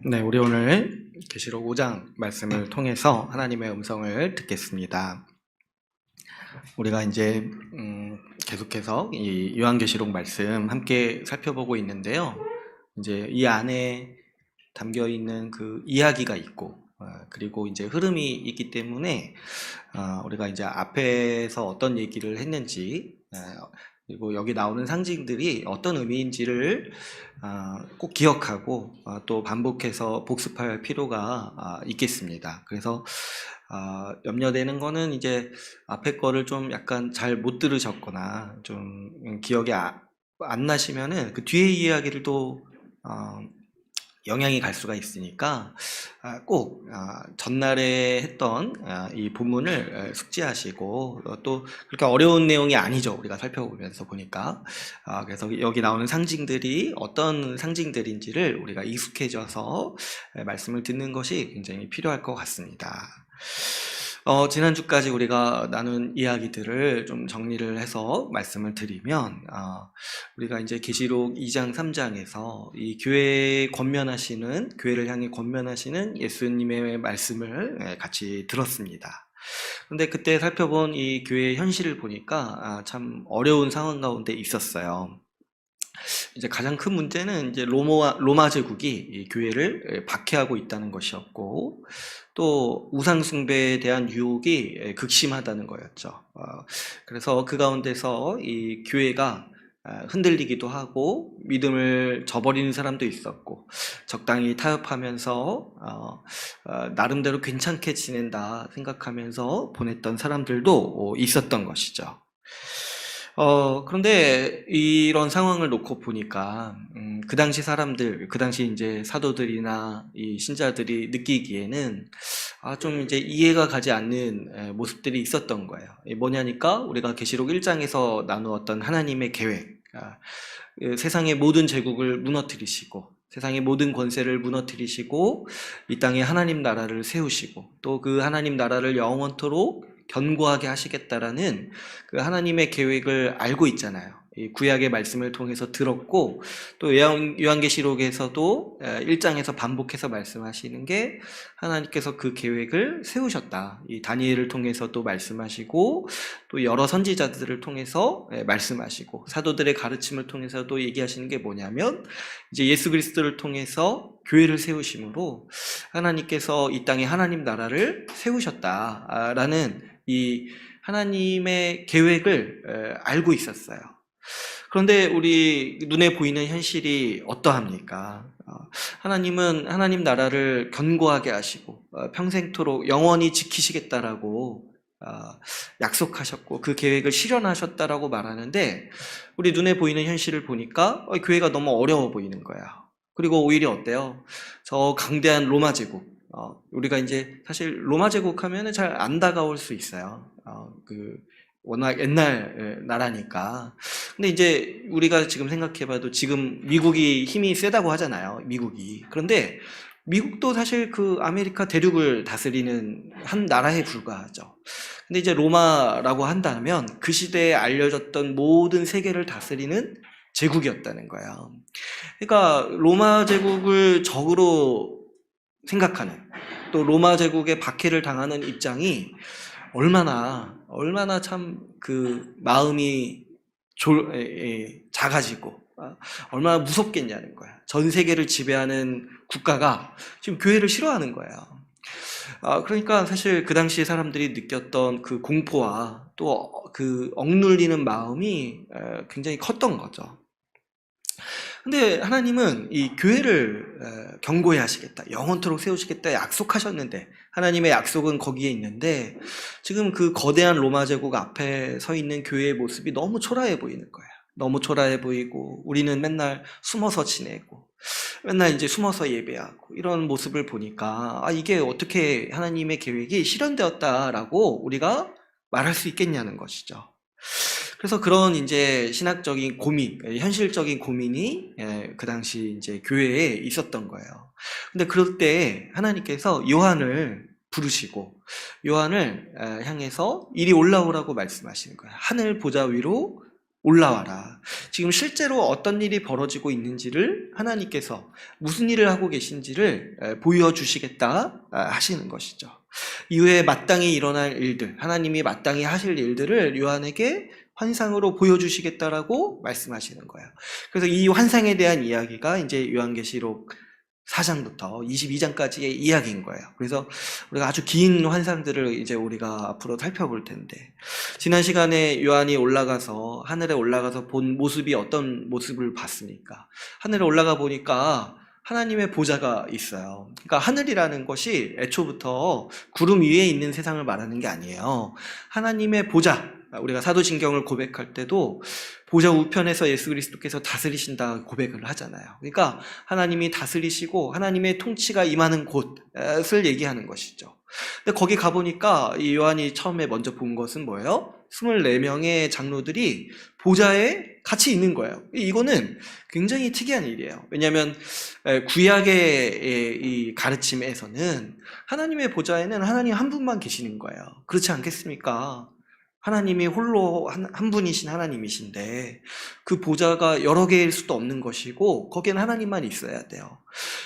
네, 우리 오늘 계시록 5장 말씀을 통해서 하나님의 음성을 듣겠습니다. 우리가 이제 계속해서 이 요한계시록 말씀 함께 살펴보고 있는데요. 이제 이 안에 담겨 있는 그 이야기가 있고, 그리고 이제 흐름이 있기 때문에 우리가 이제 앞에서 어떤 얘기를 했는지, 그리고 여기 나오는 상징들이 어떤 의미인지를 꼭 기억하고 또 반복해서 복습할 필요가 있겠습니다. 그래서 염려되는 거는 이제 앞에 거를 좀 약간 잘 못 들으셨거나 좀 기억이 안 나시면은 그 뒤에 이야기를 또 영향이 갈 수가 있으니까 꼭 전날에 했던 이 본문을 숙지하시고 또 그렇게 어려운 내용이 아니죠. 우리가 살펴보면서 보니까 그래서 여기 나오는 상징들이 어떤 상징들인지를 우리가 익숙해져서 말씀을 듣는 것이 굉장히 필요할 것 같습니다. 지난주까지 우리가 나눈 이야기들을 좀 정리를 해서 말씀을 드리면, 우리가 이제 계시록 2장, 3장에서 이 교회를 향해 권면하시는 예수님의 말씀을 같이 들었습니다. 근데 그때 살펴본 이 교회의 현실을 보니까 참 어려운 상황 가운데 있었어요. 이제 가장 큰 문제는 이제 로마 제국이 이 교회를 박해하고 있다는 것이었고, 또 우상 숭배에 대한 유혹이 극심하다는 거였죠. 그래서 그 가운데서 이 교회가 흔들리기도 하고 믿음을 저버리는 사람도 있었고, 적당히 타협하면서 나름대로 괜찮게 지낸다 생각하면서 보냈던 사람들도 있었던 것이죠. 그런데 이런 상황을 놓고 보니까, 그 당시 사람들, 그 당시 이제 사도들이나 이 신자들이 느끼기에는, 좀 이제 이해가 가지 않는 모습들이 있었던 거예요. 뭐냐니까, 우리가 계시록 1장에서 나누었던 하나님의 계획, 세상의 모든 제국을 무너뜨리시고, 세상의 모든 권세를 무너뜨리시고, 이 땅에 하나님 나라를 세우시고, 또 그 하나님 나라를 영원토록 견고하게 하시겠다라는 그 하나님의 계획을 알고 있잖아요. 이 구약의 말씀을 통해서 들었고, 또 요한계시록에서도 1장에서 반복해서 말씀하시는 게 하나님께서 그 계획을 세우셨다. 이 다니엘을 통해서도 말씀하시고, 또 여러 선지자들을 통해서 말씀하시고, 사도들의 가르침을 통해서도 얘기하시는 게 뭐냐면, 이제 예수 그리스도를 통해서 교회를 세우심으로 하나님께서 이 땅에 하나님 나라를 세우셨다라는 이 하나님의 계획을 알고 있었어요. 그런데 우리 눈에 보이는 현실이 어떠합니까? 하나님은 하나님 나라를 견고하게 하시고 평생토록 영원히 지키시겠다라고 약속하셨고 그 계획을 실현하셨다라고 말하는데, 우리 눈에 보이는 현실을 보니까 교회가 너무 어려워 보이는 거야. 그리고 오히려 어때요? 저 강대한 로마 제국, 우리가 이제 사실 로마 제국 하면은 잘 안 다가올 수 있어요. 워낙 옛날 나라니까. 근데 이제 우리가 지금 생각해봐도 지금 미국이 힘이 세다고 하잖아요. 미국이. 그런데 미국도 사실 그 아메리카 대륙을 다스리는 한 나라에 불과하죠. 근데 이제 로마라고 한다면 그 시대에 알려졌던 모든 세계를 다스리는 제국이었다는 거예요. 그러니까 로마 제국을 적으로 생각하는, 또 로마 제국의 박해를 당하는 입장이 얼마나 참 그 마음이 작아지고 얼마나 무섭겠냐는 거야. 전 세계를 지배하는 국가가 지금 교회를 싫어하는 거예요. 그러니까 사실 그 당시에 사람들이 느꼈던 그 공포와 또 그 억눌리는 마음이 굉장히 컸던 거죠. 근데 하나님은 이 교회를 견고히 하시겠다, 영원토록 세우시겠다 약속하셨는데, 하나님의 약속은 거기에 있는데 지금 그 거대한 로마 제국 앞에 서 있는 교회의 모습이 너무 초라해 보이는 거야. 너무 초라해 보이고, 우리는 맨날 숨어서 지내고 맨날 이제 숨어서 예배하고 이런 모습을 보니까 이게 어떻게 하나님의 계획이 실현되었다라고 우리가 말할 수 있겠냐는 것이죠. 그래서 그런 이제 신학적인 고민, 현실적인 고민이 그 당시 이제 교회에 있었던 거예요. 근데 그럴 때 하나님께서 요한을 부르시고 요한을 향해서 이리 올라오라고 말씀하시는 거예요. 하늘 보좌 위로 올라와라. 지금 실제로 어떤 일이 벌어지고 있는지를 하나님께서 무슨 일을 하고 계신지를 보여주시겠다 하시는 것이죠. 이후에 마땅히 일어날 일들, 하나님이 마땅히 하실 일들을 요한에게 환상으로 보여주시겠다라고 말씀하시는 거예요. 그래서 이 환상에 대한 이야기가 이제 요한계시록 4장부터 22장까지의 이야기인 거예요. 그래서 우리가 아주 긴 환상들을 이제 우리가 앞으로 살펴볼 텐데, 지난 시간에 요한이 올라가서, 하늘에 올라가서 본 모습이 어떤 모습을 봤습니까? 하늘에 올라가 보니까 하나님의 보좌가 있어요. 그러니까 하늘이라는 것이 애초부터 구름 위에 있는 세상을 말하는 게 아니에요. 하나님의 보좌, 우리가 사도신경을 고백할 때도 보좌 우편에서 예수 그리스도께서 다스리신다 고백을 하잖아요. 그러니까 하나님이 다스리시고 하나님의 통치가 임하는 곳을 얘기하는 것이죠. 근데 거기 가보니까 이 요한이 처음에 먼저 본 것은 뭐예요? 24명의 장로들이 보좌에 같이 있는 거예요. 이거는 굉장히 특이한 일이에요. 왜냐하면 구약의 이 가르침에서는 하나님의 보좌에는 하나님 한 분만 계시는 거예요. 그렇지 않겠습니까? 하나님이 홀로 한 분이신 하나님이신데 그 보좌가 여러 개일 수도 없는 것이고 거기에는 하나님만 있어야 돼요.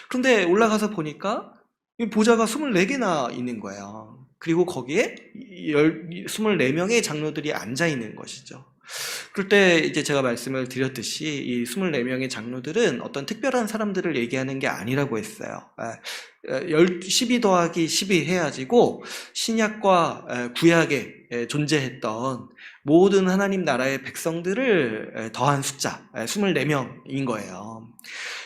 그런데 올라가서 보니까 보좌가 24개나 있는 거예요. 그리고 거기에 24명의 장로들이 앉아 있는 것이죠. 그럴 때 이제 제가 말씀을 드렸듯이 이 24명의 장로들은 어떤 특별한 사람들을 얘기하는 게 아니라고 했어요. 12 더하기 10이 해야지고 신약과 구약에 존재했던 모든 하나님 나라의 백성들을 더한 숫자 24명인 거예요.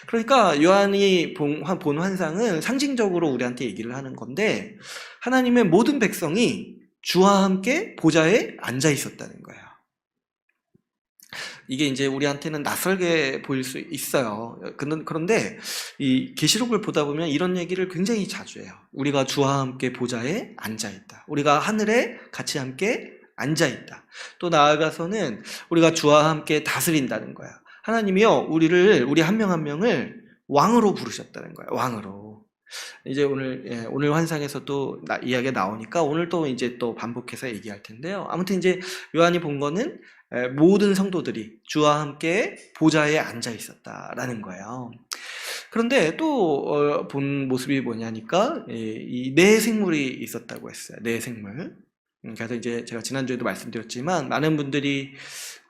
그러니까 요한이 본 환상은 상징적으로 우리한테 얘기를 하는 건데, 하나님의 모든 백성이 주와 함께 보좌에 앉아 있었다는 거예요. 이게 이제 우리한테는 낯설게 보일 수 있어요. 그런데 이 계시록을 보다 보면 이런 얘기를 굉장히 자주 해요. 우리가 주와 함께 보좌에 앉아 있다. 우리가 하늘에 같이 함께 앉아 있다. 또 나아가서는 우리가 주와 함께 다스린다는 거야. 하나님이요, 우리 한 명 한 명을 왕으로 부르셨다는 거예요. 왕으로. 이제 오늘 환상에서 또 이야기가 나오니까 오늘 또 이제 또 반복해서 얘기할 텐데요. 아무튼 이제 요한이 본 거는 모든 성도들이 주와 함께 보좌에 앉아 있었다라는 거예요. 그런데 또 본 모습이 뭐냐니까 이 네 생물이 있었다고 했어요. 네 생물. 그래서 이제 제가 지난주에도 말씀드렸지만 많은 분들이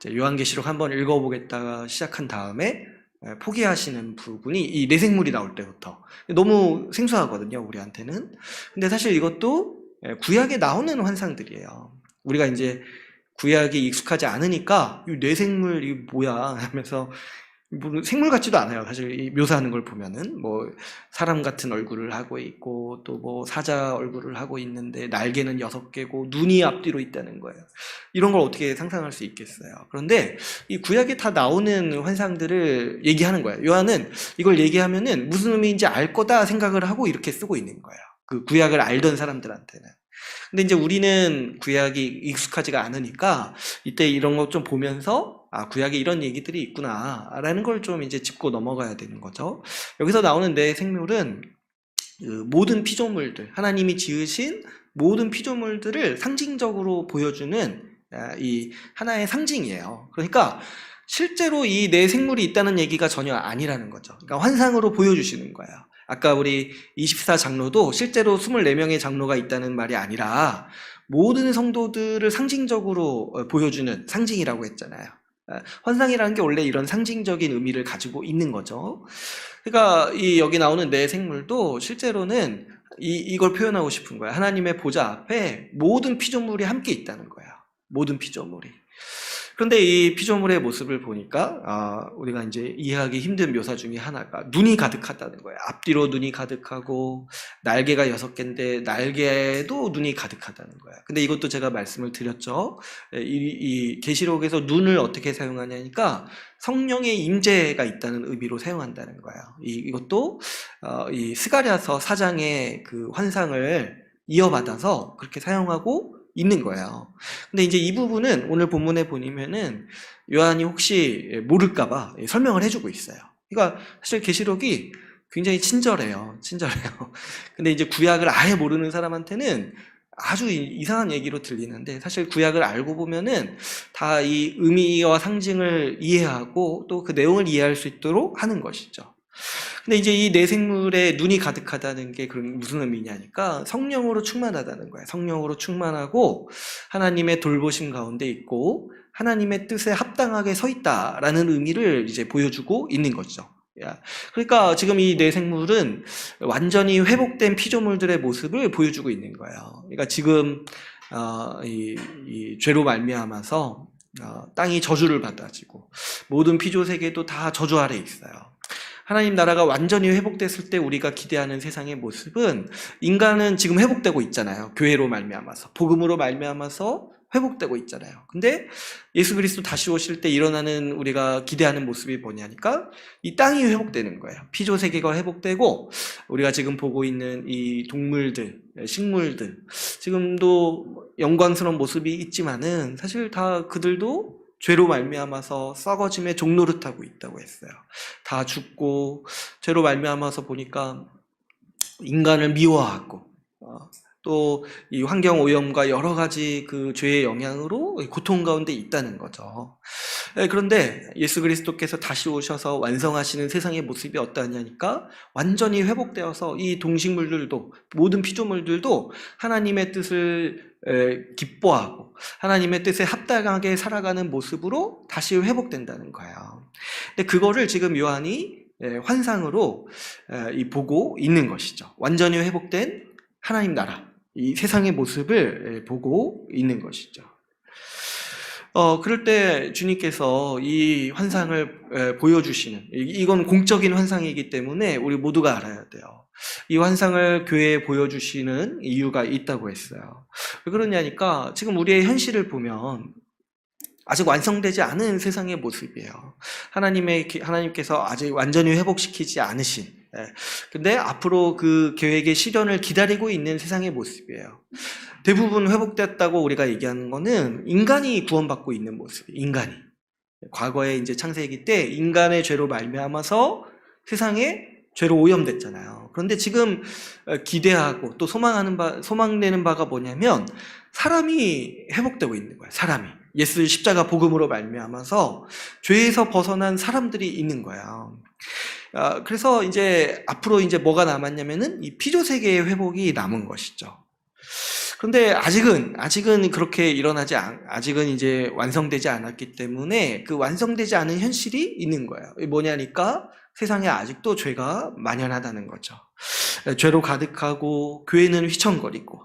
요한계시록 한번 읽어보겠다가 시작한 다음에 포기하시는 부분이 이 내생물이 나올 때부터 너무 생소하거든요, 우리한테는. 근데 사실 이것도 구약에 나오는 환상들이에요. 우리가 이제 구약이 익숙하지 않으니까 이 뇌생물 이게 뭐야 하면서 생물 같지도 않아요. 사실 묘사하는 걸 보면은 뭐 사람 같은 얼굴을 하고 있고 또 뭐 사자 얼굴을 하고 있는데 날개는 6개고 눈이 앞뒤로 있다는 거예요. 이런 걸 어떻게 상상할 수 있겠어요. 그런데 이 구약에 다 나오는 환상들을 얘기하는 거예요. 요한은 이걸 얘기하면은 무슨 의미인지 알 거다 생각을 하고 이렇게 쓰고 있는 거예요. 그 구약을 알던 사람들한테는. 근데 이제 우리는 구약이 익숙하지가 않으니까 이때 이런 거 좀 보면서 구약에 이런 얘기들이 있구나 라는 걸 좀 이제 짚고 넘어가야 되는 거죠. 여기서 나오는 내 생물은 그 모든 피조물들, 하나님이 지으신 모든 피조물들을 상징적으로 보여주는 이 하나의 상징이에요. 그러니까 실제로 이 내 생물이 있다는 얘기가 전혀 아니라는 거죠. 그러니까 환상으로 보여주시는 거예요. 아까 우리 24 장로도 실제로 24명의 장로가 있다는 말이 아니라 모든 성도들을 상징적으로 보여주는 상징이라고 했잖아요. 환상이라는 게 원래 이런 상징적인 의미를 가지고 있는 거죠. 그러니까 여기 나오는 내 생물도 실제로는 이걸 표현하고 싶은 거야. 하나님의 보좌 앞에 모든 피조물이 함께 있다는 거야. 모든 피조물이. 그런데 이 피조물의 모습을 보니까 우리가 이제 이해하기 힘든 묘사 중에 하나가 눈이 가득하다는 거예요. 앞뒤로 눈이 가득하고 날개가 6개인데 날개에도 눈이 가득하다는 거예요. 근데 이것도 제가 말씀을 드렸죠. 이 계시록에서 눈을 어떻게 사용하냐니까 성령의 임재가 있다는 의미로 사용한다는 거예요. 이것도 이 스가랴서 4장의 그 환상을 이어받아서 그렇게 사용하고 있는 거예요. 근데 이제 이 부분은 오늘 본문에 보면은 요한이 혹시 모를까봐 설명을 해주고 있어요. 그러니까 사실 계시록이 굉장히 친절해요. 근데 이제 구약을 아예 모르는 사람한테는 아주 이상한 얘기로 들리는데 사실 구약을 알고 보면은 다 이 의미와 상징을 이해하고 또 그 내용을 이해할 수 있도록 하는 것이죠. 근데 이제 이 내 생물에 눈이 가득하다는 게 그럼 무슨 의미냐니까 성령으로 충만하다는 거예요. 성령으로 충만하고 하나님의 돌보심 가운데 있고 하나님의 뜻에 합당하게 서 있다라는 의미를 이제 보여주고 있는 거죠. 그러니까 지금 이 내 생물은 완전히 회복된 피조물들의 모습을 보여주고 있는 거예요. 그러니까 지금 이 죄로 말미암아서 땅이 저주를 받아지고 모든 피조 세계도 다 저주 아래 있어요. 하나님 나라가 완전히 회복됐을 때 우리가 기대하는 세상의 모습은 인간은 지금 회복되고 있잖아요. 교회로 말미암아서 복음으로 말미암아서 회복되고 있잖아요. 근데 예수 그리스도 다시 오실 때 일어나는 우리가 기대하는 모습이 뭐냐니까 이 땅이 회복되는 거예요. 피조 세계가 회복되고 우리가 지금 보고 있는 이 동물들, 식물들 지금도 영광스러운 모습이 있지만은 사실 다 그들도 죄로 말미암아서 썩어짐의 종노릇하고 있다고 했어요. 다 죽고 죄로 말미암아서 보니까 인간을 미워하고 또 이 환경 오염과 여러 가지 그 죄의 영향으로 고통 가운데 있다는 거죠. 그런데 예수 그리스도께서 다시 오셔서 완성하시는 세상의 모습이 어떠하냐니까 완전히 회복되어서 이 동식물들도 모든 피조물들도 하나님의 뜻을 기뻐하고 하나님의 뜻에 합당하게 살아가는 모습으로 다시 회복된다는 거예요. 근데 그거를 지금 요한이 환상으로 보고 있는 것이죠. 완전히 회복된 하나님 나라, 이 세상의 모습을 보고 있는 것이죠. 그럴 때 주님께서 이 환상을 보여주시는, 이건 공적인 환상이기 때문에 우리 모두가 알아야 돼요. 이 환상을 교회에 보여주시는 이유가 있다고 했어요. 왜 그러냐니까 지금 우리의 현실을 보면 아직 완성되지 않은 세상의 모습이에요. 하나님께서 아직 완전히 회복시키지 않으신, 근데 앞으로 그 계획의 실현을 기다리고 있는 세상의 모습이에요. 대부분 회복됐다고 우리가 얘기하는 거는 인간이 구원받고 있는 모습, 인간이. 과거에 이제 창세기 때 인간의 죄로 말미암아서 세상에 죄로 오염됐잖아요. 그런데 지금 기대하고 또 소망되는 바가 뭐냐면 사람이 회복되고 있는 거예요. 사람이. 예수 십자가 복음으로 말미암아서 죄에서 벗어난 사람들이 있는 거예요. 그래서 이제 앞으로 이제 뭐가 남았냐면은 이 피조 세계의 회복이 남은 것이죠. 그런데 아직은 그렇게 아직은 이제 완성되지 않았기 때문에 그 완성되지 않은 현실이 있는 거예요. 뭐냐니까 세상에 아직도 죄가 만연하다는 거죠. 죄로 가득하고 교회는 휘청거리고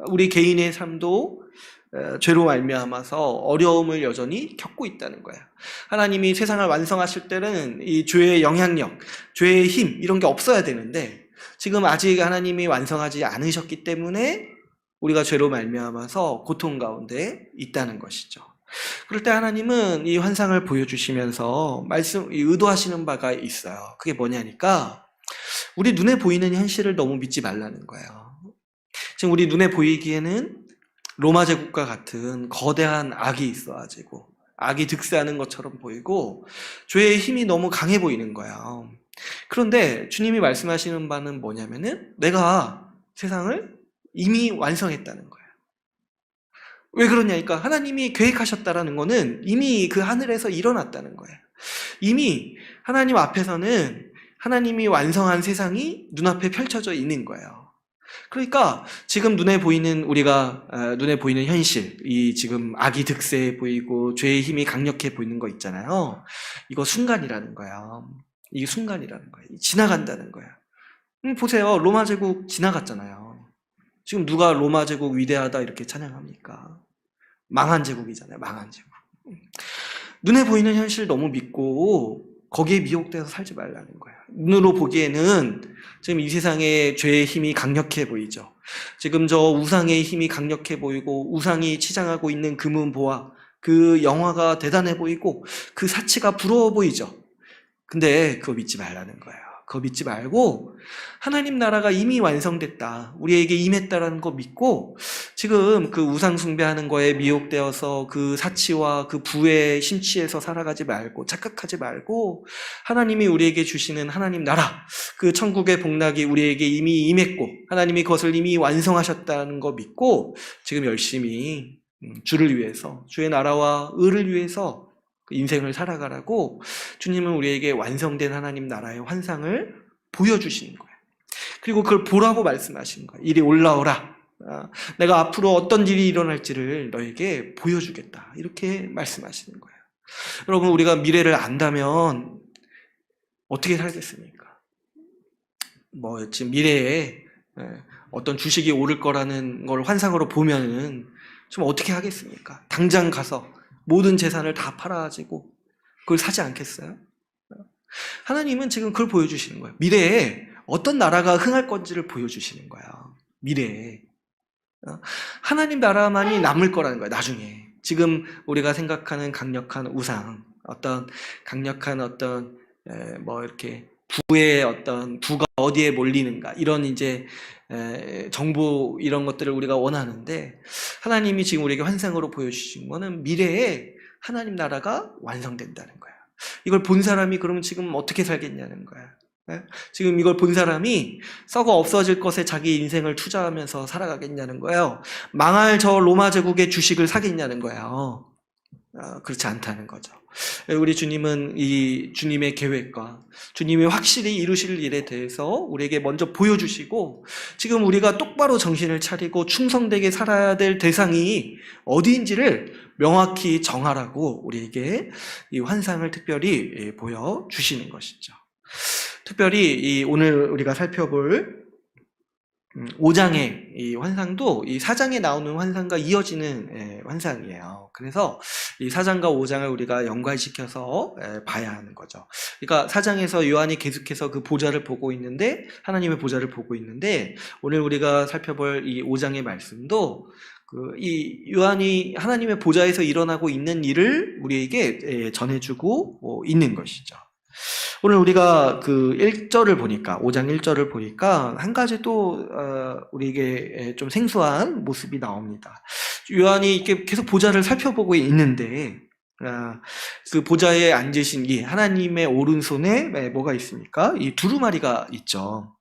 우리 개인의 삶도 죄로 말미암아서 어려움을 여전히 겪고 있다는 거예요. 하나님이 세상을 완성하실 때는 이 죄의 영향력, 죄의 힘 이런 게 없어야 되는데 지금 아직 하나님이 완성하지 않으셨기 때문에 우리가 죄로 말미암아서 고통 가운데 있다는 것이죠. 그럴 때 하나님은 이 환상을 보여주시면서 의도하시는 바가 있어요. 그게 뭐냐니까 우리 눈에 보이는 현실을 너무 믿지 말라는 거예요. 지금 우리 눈에 보이기에는 로마 제국과 같은 거대한 악이 있어가지고 악이 득세하는 것처럼 보이고 죄의 힘이 너무 강해 보이는 거예요. 그런데 주님이 말씀하시는 바는 뭐냐면은 내가 세상을 이미 완성했다는 거예요. 왜 그러냐니까 하나님이 계획하셨다라는 거는 이미 그 하늘에서 일어났다는 거예요. 이미 하나님 앞에서는 하나님이 완성한 세상이 눈앞에 펼쳐져 있는 거예요. 그러니까 지금 눈에 보이는 현실, 이 지금 악이 득세해 보이고 죄의 힘이 강력해 보이는 거 있잖아요. 이거 순간이라는 거야. 이게 순간이라는 거예요. 지나간다는 거야. 보세요. 로마 제국 지나갔잖아요. 지금 누가 로마 제국 위대하다 이렇게 찬양합니까? 망한 제국이잖아요. 망한 제국. 눈에 보이는 현실 너무 믿고 거기에 미혹돼서 살지 말라는 거예요. 눈으로 보기에는 지금 이 세상에 죄의 힘이 강력해 보이죠. 지금 저 우상의 힘이 강력해 보이고 우상이 치장하고 있는 금은보화 그 영화가 대단해 보이고 그 사치가 부러워 보이죠. 근데 그거 믿지 말라는 거예요. 그거 믿지 말고 하나님 나라가 이미 완성됐다, 우리에게 임했다라는 거 믿고 지금 그 우상 숭배하는 거에 미혹되어서 그 사치와 그 부에 심취해서 살아가지 말고 착각하지 말고 하나님이 우리에게 주시는 하나님 나라, 그 천국의 복락이 우리에게 이미 임했고 하나님이 그것을 이미 완성하셨다는 거 믿고 지금 열심히 주를 위해서, 주의 나라와 의를 위해서 인생을 살아가라고 주님은 우리에게 완성된 하나님 나라의 환상을 보여주시는 거예요. 그리고 그걸 보라고 말씀하시는 거예요. 이리 올라오라. 내가 앞으로 어떤 일이 일어날지를 너에게 보여주겠다. 이렇게 말씀하시는 거예요. 여러분, 우리가 미래를 안다면 어떻게 살겠습니까? 지금 미래에 어떤 주식이 오를 거라는 걸 환상으로 보면은 좀 어떻게 하겠습니까? 당장 가서 모든 재산을 다 팔아가지고 그걸 사지 않겠어요? 하나님은 지금 그걸 보여주시는 거예요. 미래에 어떤 나라가 흥할 건지를 보여주시는 거예요. 미래에 하나님 나라만이 남을 거라는 거예요. 나중에 지금 우리가 생각하는 강력한 우상, 어떤 강력한 이렇게 부의 부가 어디에 몰리는가, 이런 이제 정보, 이런 것들을 우리가 원하는데 하나님이 지금 우리에게 환상으로 보여주신 거는 미래에 하나님 나라가 완성된다는 거예요. 이걸 본 사람이 그러면 지금 어떻게 살겠냐는 거예요. 지금 이걸 본 사람이 썩어 없어질 것에 자기 인생을 투자하면서 살아가겠냐는 거예요. 망할 저 로마 제국의 주식을 사겠냐는 거예요. 그렇지 않다는 거죠. 우리 주님은 이 주님의 계획과 주님이 확실히 이루실 일에 대해서 우리에게 먼저 보여주시고 지금 우리가 똑바로 정신을 차리고 충성되게 살아야 될 대상이 어디인지를 명확히 정하라고 우리에게 이 환상을 특별히 보여주시는 것이죠. 특별히 오늘 우리가 살펴볼 5장의 이 환상도 이 4장에 나오는 환상과 이어지는 환상이에요. 그래서 이 4장과 5장을 우리가 연관시켜서 봐야 하는 거죠. 그러니까 4장에서 요한이 계속해서 그 보좌를 보고 있는데, 하나님의 보좌를 보고 있는데, 오늘 우리가 살펴볼 이 5장의 말씀도 이 요한이 하나님의 보좌에서 일어나고 있는 일을 우리에게 전해주고 있는 것이죠. 오늘 우리가 그 1절을 보니까, 5장 1절을 보니까 한 가지 또 우리에게 좀 생소한 모습이 나옵니다. 요한이 이렇게 계속 보좌를 살펴보고 있는데 그 보좌에 앉으신 이 하나님의 오른손에 뭐가 있습니까? 이 두루마리가 있죠.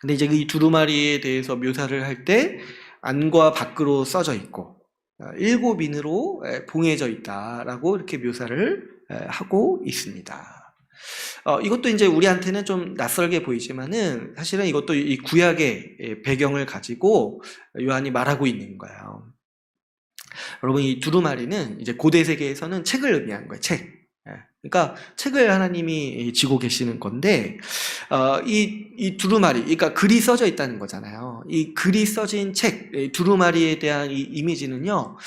근데 이제 이 두루마리에 대해서 묘사를 할 때 안과 밖으로 써져 있고 7인으로 봉해져 있다라고 이렇게 묘사를 하고 있습니다. 이것도 이제 우리한테는 좀 낯설게 보이지만은 사실은 이것도 이 구약의 배경을 가지고 요한이 말하고 있는 거예요. 여러분, 이 두루마리는 이제 고대 세계에서는 책을 의미하는 거예요. 책. 그러니까 책을 하나님이 쥐고 계시는 건데, 이 두루마리, 그러니까 글이 써져 있다는 거잖아요. 이 글이 써진 책, 두루마리에 대한 이 이미지는요,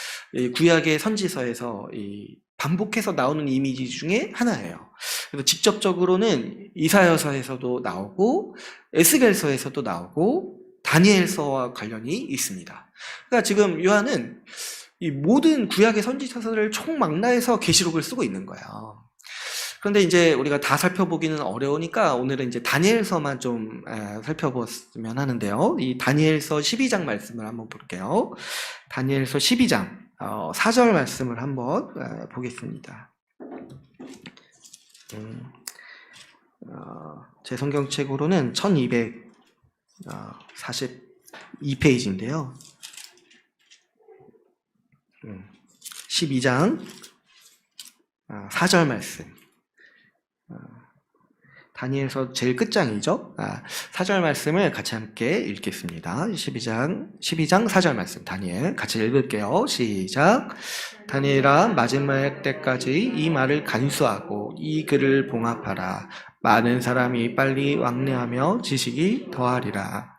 구약의 선지서에서 반복해서 나오는 이미지 중에 하나예요. 그래서 직접적으로는 이사야서에서도 나오고 에스겔서에서도 나오고 다니엘서와 관련이 있습니다. 그러니까 지금 요한은 이 모든 구약의 선지서를 총망라해서 계시록을 쓰고 있는 거예요. 그런데 이제 우리가 다 살펴보기는 어려우니까 오늘은 이제 다니엘서만 좀 살펴보았으면 하는데요. 이 다니엘서 12장 말씀을 한번 볼게요. 다니엘서 12장 4절 말씀을 한번 보겠습니다. 제 성경책으로는 1242페이지인데요. 12장 4절 말씀. 다니엘서 제일 끝장이죠. 4절 말씀을 같이 함께 읽겠습니다. 12장 4절 말씀, 다니엘 같이 읽을게요. 시작. 다니엘아, 마지막 때까지 이 말을 간수하고 이 글을 봉합하라. 많은 사람이 빨리 왕래하며 지식이 더하리라.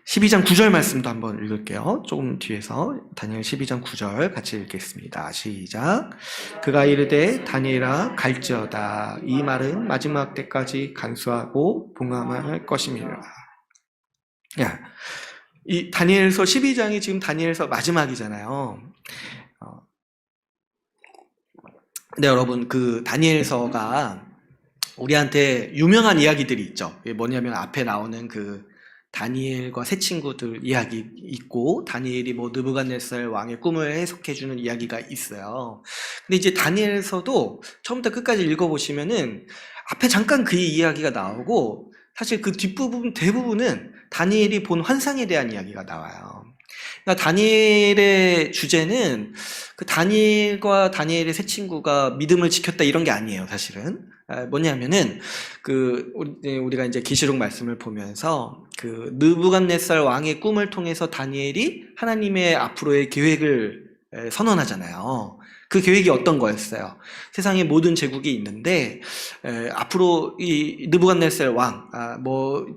12장 9절 말씀도 한번 읽을게요. 조금 뒤에서 다니엘 12장 9절 같이 읽겠습니다. 시작. 그가 이르되 다니엘아 갈지어다. 이 말은 마지막 때까지 간수하고 봉함할 것임이라. 이 다니엘서 12장이 지금 다니엘서 마지막이잖아요. 근데 여러분, 그 다니엘서가 우리한테 유명한 이야기들이 있죠. 이게 뭐냐면 앞에 나오는 그 다니엘과 세 친구들 이야기 있고, 다니엘이 뭐 느부갓네살 왕의 꿈을 해석해주는 이야기가 있어요. 근데 이제 다니엘서도 처음부터 끝까지 읽어보시면은 앞에 잠깐 그 이야기가 나오고, 사실 그 뒷부분 대부분은 다니엘이 본 환상에 대한 이야기가 나와요. 그러니까 다니엘의 주제는 그 다니엘과 다니엘의 세 친구가 믿음을 지켰다 이런 게 아니에요, 사실은. 뭐냐면은 우리가 이제 계시록 말씀을 보면서 그 느부갓네살 왕의 꿈을 통해서 다니엘이 하나님의 앞으로의 계획을 선언하잖아요. 그 계획이 어떤 거였어요? 세상에 모든 제국이 있는데 앞으로 이 느부갓네살 왕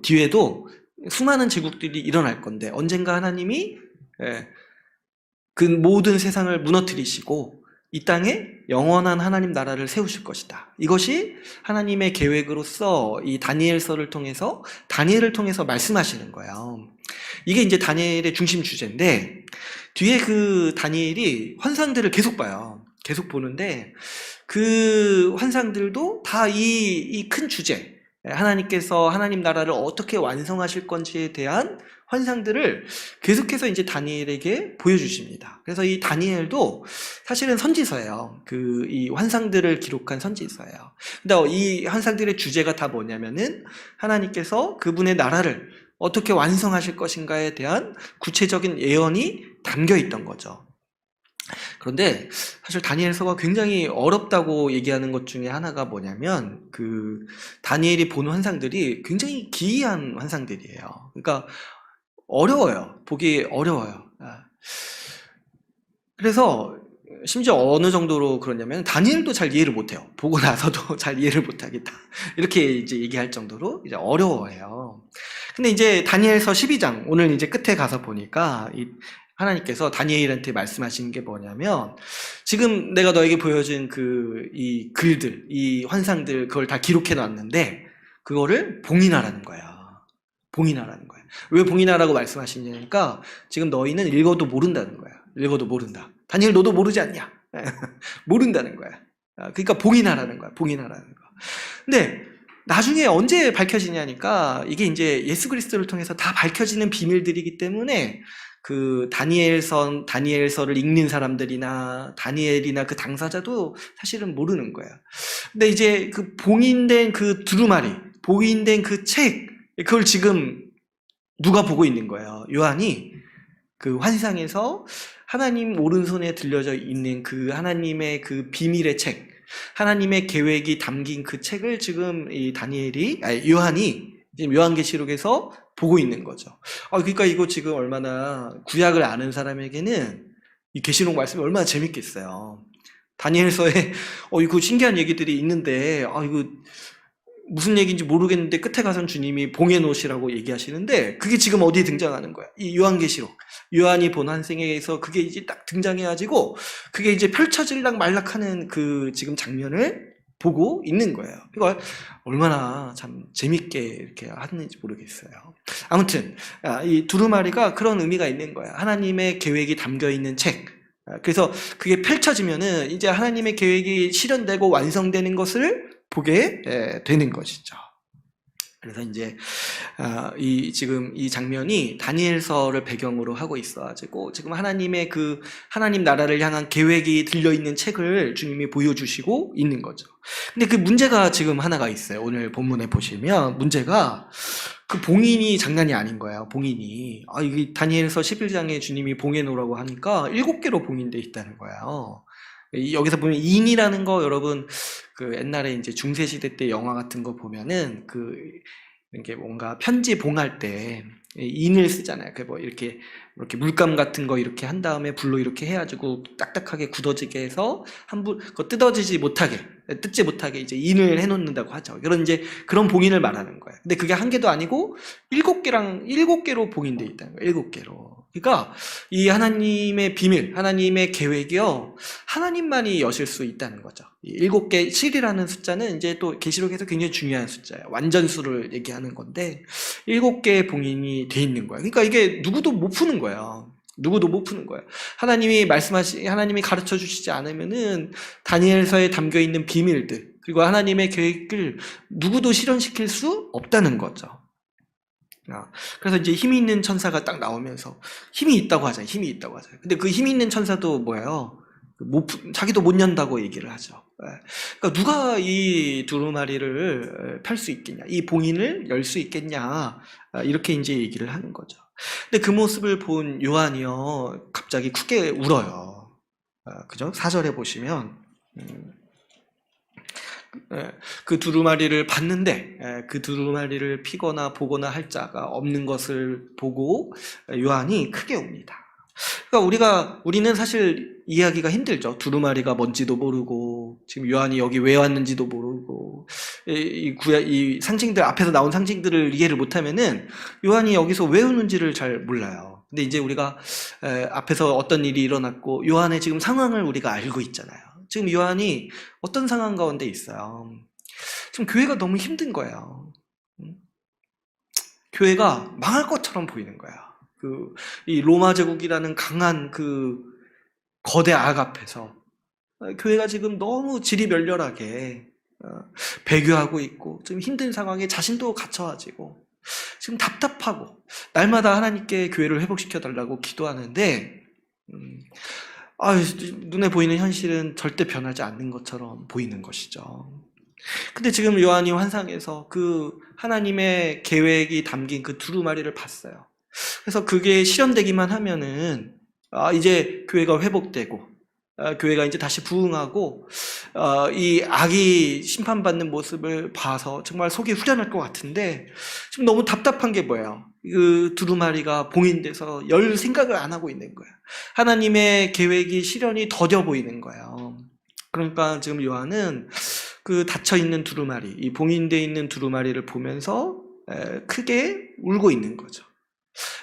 뒤에도 수많은 제국들이 일어날 건데 언젠가 하나님이 그 모든 세상을 무너뜨리시고 이 땅에 영원한 하나님 나라를 세우실 것이다. 이것이 하나님의 계획으로서 이 다니엘서를 통해서 다니엘을 통해서 말씀하시는 거예요. 이게 이제 다니엘의 중심 주제인데 뒤에 그 다니엘이 환상들을 계속 봐요. 계속 보는데 그 환상들도 다 이 큰 주제, 하나님께서 하나님 나라를 어떻게 완성하실 건지에 대한 환상들을 계속해서 이제 다니엘에게 보여주십니다. 그래서 이 다니엘도 사실은 선지서예요. 이 환상들을 기록한 선지서예요. 근데 이 환상들의 주제가 다 뭐냐면은 하나님께서 그분의 나라를 어떻게 완성하실 것인가에 대한 구체적인 예언이 담겨 있던 거죠. 그런데 사실 다니엘서가 굉장히 어렵다고 얘기하는 것 중에 하나가 뭐냐면 다니엘이 본 환상들이 굉장히 기이한 환상들이에요. 그러니까 어려워요. 보기 어려워요. 그래서 심지어 어느 정도로 그러냐면 다니엘도 잘 이해를 못해요. 보고 나서도 잘 이해를 못하겠다. 이렇게 이제 얘기할 정도로 이제 어려워해요. 근데 이제 다니엘서 12장 오늘 이제 끝에 가서 보니까 하나님께서 다니엘한테 말씀하시는 게 뭐냐면 지금 내가 너에게 보여준 이 글들, 이 환상들 그걸 다 기록해 놨는데 그거를 봉인하라는 거야. 봉인하라는 거야. 왜 봉인하라고 말씀하시냐니까 지금 너희는 읽어도 모른다는 거야. 읽어도 모른다. 다니엘 너도 모르지 않냐? 모른다는 거야. 그러니까 봉인하라는 거야. 봉인하라는 거. 근데 나중에 언제 밝혀지냐니까 이게 이제 예수 그리스도를 통해서 다 밝혀지는 비밀들이기 때문에 그 다니엘서를 읽는 사람들이나 다니엘이나 그 당사자도 사실은 모르는 거예요. 근데 이제 그 봉인된 그 두루마리, 봉인된 그 책, 그걸 지금 누가 보고 있는 거예요? 요한이 그 환상에서 하나님 오른손에 들려져 있는 그 하나님의 그 비밀의 책, 하나님의 계획이 담긴 그 책을 지금 요한이 지금 요한계시록에서 보고 있는 거죠. 그러니까 이거 지금 얼마나 구약을 아는 사람에게는 이 계시록 말씀이 얼마나 재밌겠어요. 다니엘서에 이거 신기한 얘기들이 있는데 이거 무슨 얘기인지 모르겠는데 끝에 가선 주님이 봉해 놓으시라고 얘기하시는데 그게 지금 어디에 등장하는 거야? 이 요한계시록. 요한이 본 환상에서 그게 이제 딱 등장해가지고 그게 이제 펼쳐질락 말락하는 그 지금 장면을 보고 있는 거예요. 그러니까 얼마나 참 재밌게 이렇게 하는지 모르겠어요. 아무튼 이 두루마리가 그런 의미가 있는 거야. 하나님의 계획이 담겨 있는 책. 그래서 그게 펼쳐지면은 이제 하나님의 계획이 실현되고 완성되는 것을 보게 되는 것이죠. 그래서 이제 지금 이 장면이 다니엘서를 배경으로 하고 있어가지고 지금 하나님 나라를 향한 계획이 들려 있는 책을 주님이 보여주시고 있는 거죠. 근데 그 문제가 지금 하나가 있어요. 오늘 본문에 보시면 문제가 그 봉인이 장난이 아닌 거예요. 봉인이 이게 다니엘서 11장에 주님이 봉해 놓으라고 하니까 7개로 봉인돼 있다는 거예요. 여기서 보면 인이라는 거 여러분 그 옛날에 이제 중세시대 때 영화 같은 거 보면은 이렇게 뭔가 편지 봉할 때 인을 쓰잖아요. 뭐 이렇게 물감 같은 거 이렇게 한 다음에 불로 이렇게 해가지고 딱딱하게 굳어지게 해서 그거 뜯지 못하게 이제 인을 해놓는다고 하죠. 그런 봉인을 말하는 거예요. 근데 그게 한 개도 아니고 7개로 봉인되어 있다는 거예요. 7개로. 그러니까 이 하나님의 비밀, 하나님의 계획이요, 하나님만이 여실 수 있다는 거죠. 7개, 7이라는 숫자는 이제 또 계시록에서 굉장히 중요한 숫자예요. 완전수를 얘기하는 건데 7개의 봉인이 돼 있는 거예요. 그러니까 이게 누구도 못 푸는 거예요. 누구도 못 푸는 거예요. 하나님이 가르쳐 주시지 않으면은 다니엘서에 담겨 있는 비밀들, 그리고 하나님의 계획을 누구도 실현시킬 수 없다는 거죠. 그래서 이제 힘이 있는 천사가 딱 나오면서 힘이 있다고 하잖아요. 힘이 있다고 하잖아요. 근데 그 힘이 있는 천사도 뭐예요? 자기도 못 연다고 얘기를 하죠. 그러니까 누가 이 두루마리를 펼 수 있겠냐, 이 봉인을 열 수 있겠냐, 이렇게 이제 얘기를 하는 거죠. 근데 그 모습을 본 요한이요, 갑자기 크게 울어요. 그죠? 4절에 보시면 그 두루마리를 봤는데 그 두루마리를 피거나 보거나 할 자가 없는 것을 보고 요한이 크게 웁니다. 그러니까 우리는 사실 이해하기가 힘들죠. 두루마리가 뭔지도 모르고 지금 요한이 여기 왜 왔는지도 모르고 이 상징들 앞에서 나온 상징들을 이해를 못하면은 요한이 여기서 왜 오는지를 잘 몰라요. 근데 이제 우리가 앞에서 어떤 일이 일어났고 요한의 지금 상황을 우리가 알고 있잖아요. 지금 요한이 어떤 상황 가운데 있어요. 지금 교회가 너무 힘든 거예요. 교회가 망할 것처럼 보이는 거야. 이 로마 제국이라는 강한 그 거대 악 앞에서 교회가 지금 너무 지리멸렬하게 배교하고 있고 지금 힘든 상황에 자신도 갇혀가지고 지금 답답하고 날마다 하나님께 교회를 회복시켜 달라고 기도하는데 눈에 보이는 현실은 절대 변하지 않는 것처럼 보이는 것이죠. 근데 지금 요한이 환상에서 그 하나님의 계획이 담긴 그 두루마리를 봤어요. 그래서 그게 실현되기만 하면은 이제 교회가 회복되고 교회가 이제 다시 부흥하고 이 악이 심판받는 모습을 봐서 정말 속이 후련할 것 같은데 지금 너무 답답한 게 뭐예요? 그 두루마리가 봉인돼서 열 생각을 안 하고 있는 거예요. 하나님의 계획이 실현이 더뎌 보이는 거예요. 그러니까 지금 요한은 그 닫혀있는 두루마리, 이 봉인되어 있는 두루마리를 보면서 크게 울고 있는 거죠.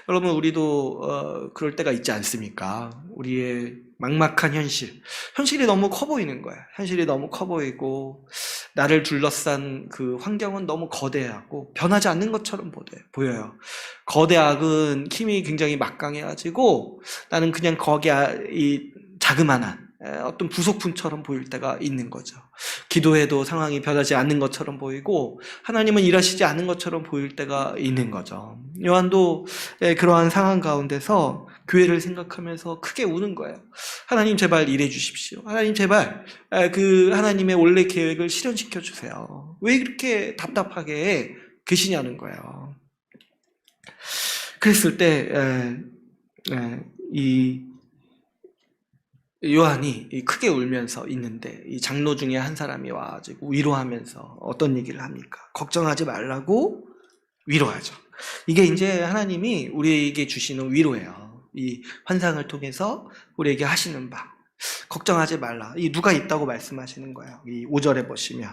여러분, 우리도 그럴 때가 있지 않습니까? 우리의 막막한 현실이 너무 커 보이는 거야. 현실이 너무 커 보이고 나를 둘러싼 그 환경은 너무 거대하고 변하지 않는 것처럼 보여요. 거대 악은 힘이 굉장히 막강해가지고 나는 그냥 거기 이 자그만한 어떤 부속품처럼 보일 때가 있는 거죠. 기도해도 상황이 변하지 않는 것처럼 보이고 하나님은 일하시지 않는 것처럼 보일 때가 있는 거죠. 요한도 그러한 상황 가운데서 교회를 생각하면서 크게 우는 거예요. 하나님 제발 일해 주십시오. 하나님 제발 그 하나님의 원래 계획을 실현시켜 주세요. 왜 이렇게 답답하게 계시냐는 거예요. 그랬을 때 이 요한이 크게 울면서 있는데 이 장로 중에 한 사람이 와가지고 위로하면서 어떤 얘기를 합니까? 걱정하지 말라고 위로하죠. 이게 이제 하나님이 우리에게 주시는 위로예요. 이 환상을 통해서 우리에게 하시는 바. 걱정하지 말라. 이 누가 있다고 말씀하시는 거예요. 이 5절에 보시면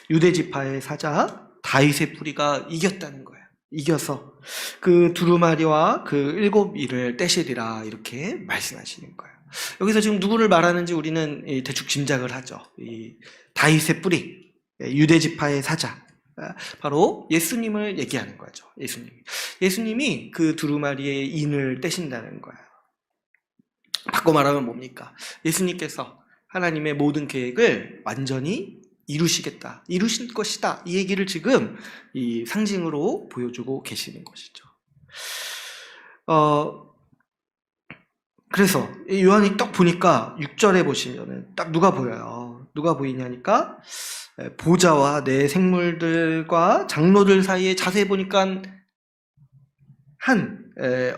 유대 지파의 사자 다윗의 뿌리가 이겼다는 거예요. 이겨서 그 두루마리와 그 7일을 떼시리라 이렇게 말씀하시는 거예요. 여기서 지금 누구를 말하는지 우리는 대충 짐작을 하죠. 이 다윗의 뿌리, 유대 지파의 사자, 바로 예수님을 얘기하는 거죠. 예수님이 그 두루마리의 인을 떼신다는 거예요. 바꿔 말하면 뭡니까? 예수님께서 하나님의 모든 계획을 완전히 이루시겠다, 이루실 것이다. 이 얘기를 지금 이 상징으로 보여주고 계시는 것이죠. 그래서 요한이 딱 보니까 6절에 보시면은 딱 누가 보여요. 누가 보이냐니까 보좌와 내 생물들과 장로들 사이에 자세히 보니까 한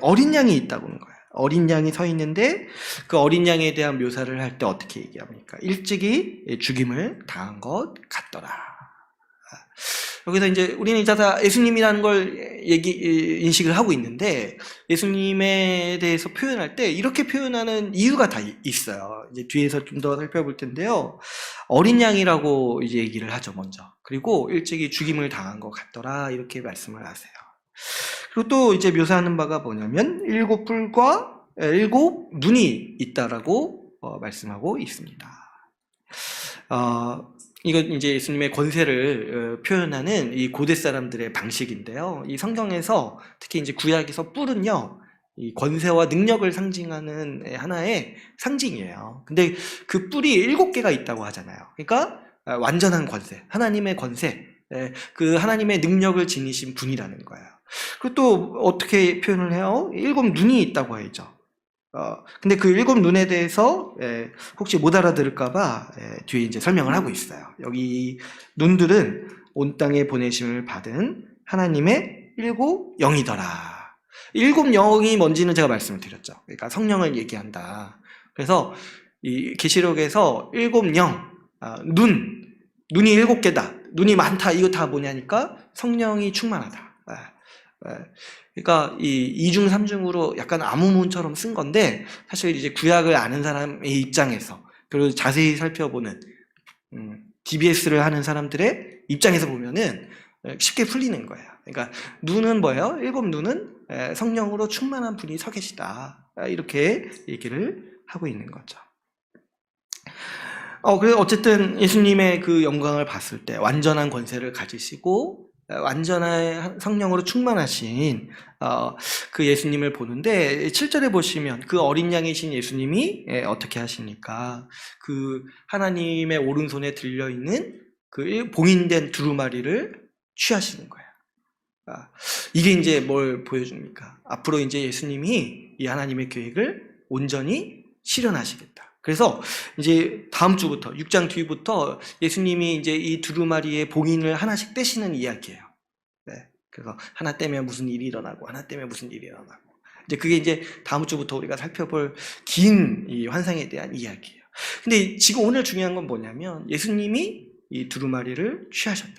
어린 양이 있다고 하는 거예요. 어린 양이 서 있는데 그 어린 양에 대한 묘사를 할 때 어떻게 얘기합니까? 일찍이 죽임을 당한 것 같더라. 여기서 이제 우리는 이제 다 예수님이라는 걸 인식을 하고 있는데 예수님에 대해서 표현할 때 이렇게 표현하는 이유가 다 있어요. 이제 뒤에서 좀 더 살펴볼 텐데요. 어린 양이라고 이제 얘기를 하죠, 먼저. 그리고 일찍이 죽임을 당한 것 같더라. 이렇게 말씀을 하세요. 그리고 또 이제 묘사하는 바가 뭐냐면 7 뿔과 7 눈이 있다라고 말씀하고 있습니다. 이건 이제 예수님의 권세를 표현하는 이 고대 사람들의 방식인데요. 이 성경에서 특히 이제 구약에서 뿔은요, 이 권세와 능력을 상징하는 하나의 상징이에요. 근데 그 뿔이 7개가 있다고 하잖아요. 그러니까 완전한 권세, 하나님의 권세, 그 하나님의 능력을 지니신 분이라는 거예요. 그리고 또 어떻게 표현을 해요? 7눈이 있다고 하죠. 근데 그 7눈에 대해서 혹시 못 알아들을까봐 뒤에 이제 설명을 하고 있어요. 여기 눈들은 온 땅에 보내심을 받은 하나님의 7영이더라. 7영이 뭔지는 제가 말씀을 드렸죠. 그러니까 성령을 얘기한다. 그래서 이 계시록에서 7영, 눈이 7개다, 눈이 많다, 이거 다 뭐냐니까 성령이 충만하다. 그러니까 이 이중 삼중으로 약간 암호문처럼 쓴 건데, 사실 이제 구약을 아는 사람의 입장에서, 그리고 자세히 살펴보는 DBS를 하는 사람들의 입장에서 보면은 쉽게 풀리는 거예요. 그러니까 눈은 뭐예요? 7눈은 성령으로 충만한 분이 서 계시다, 이렇게 얘기를 하고 있는 거죠. 그래서 어쨌든 예수님의 그 영광을 봤을 때 완전한 권세를 가지시고 완전한 성령으로 충만하신 그 예수님을 보는데, 7절에 보시면 그 어린 양이신 예수님이 어떻게 하십니까? 그 하나님의 오른손에 들려있는 그 봉인된 두루마리를 취하시는 거예요. 이게 이제 뭘 보여줍니까? 앞으로 이제 예수님이 이 하나님의 계획을 온전히 실현하시겠다. 그래서 이제 다음 주부터 6장 뒤부터 예수님이 이제 이 두루마리의 봉인을 하나씩 떼시는 이야기예요. 그래서 하나 떼면 무슨 일이 일어나고, 하나 떼면 무슨 일이 일어나고. 이제 그게 이제 다음 주부터 우리가 살펴볼 긴 이 환상에 대한 이야기예요. 근데 지금 오늘 중요한 건 뭐냐면, 예수님이 이 두루마리를 취하셨다.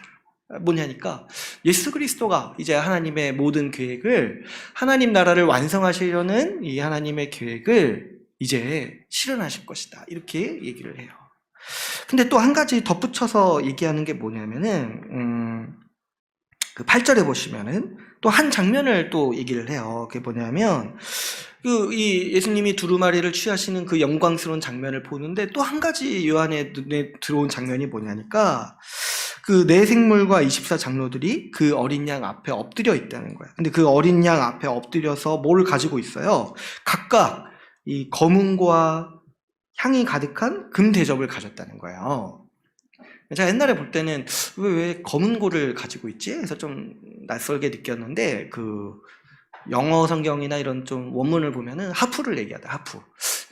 뭐냐니까, 예수 그리스도가 이제 하나님의 모든 계획을, 하나님 나라를 완성하시려는 이 하나님의 계획을 이제 실현하실 것이다, 이렇게 얘기를 해요. 근데 또 한 가지 덧붙여서 얘기하는 게 뭐냐면은, 그 8절에 보시면은 또 한 장면을 또 얘기를 해요. 그게 뭐냐면, 이 예수님이 두루마리를 취하시는 그 영광스러운 장면을 보는데, 또 한 가지 요한의 눈에 들어온 장면이 뭐냐니까, 그 네 생물과 24장로들이 그 어린 양 앞에 엎드려 있다는 거예요. 근데 그 어린 양 앞에 엎드려서 뭘 가지고 있어요? 각각 이 검은고와 향이 가득한 금 대접을 가졌다는 거예요. 제가 옛날에 볼 때는 왜 검은고를 가지고 있지? 해서 좀 낯설게 느꼈는데, 그 영어 성경이나 이런 좀 원문을 보면은 하프를 얘기하다, 하프.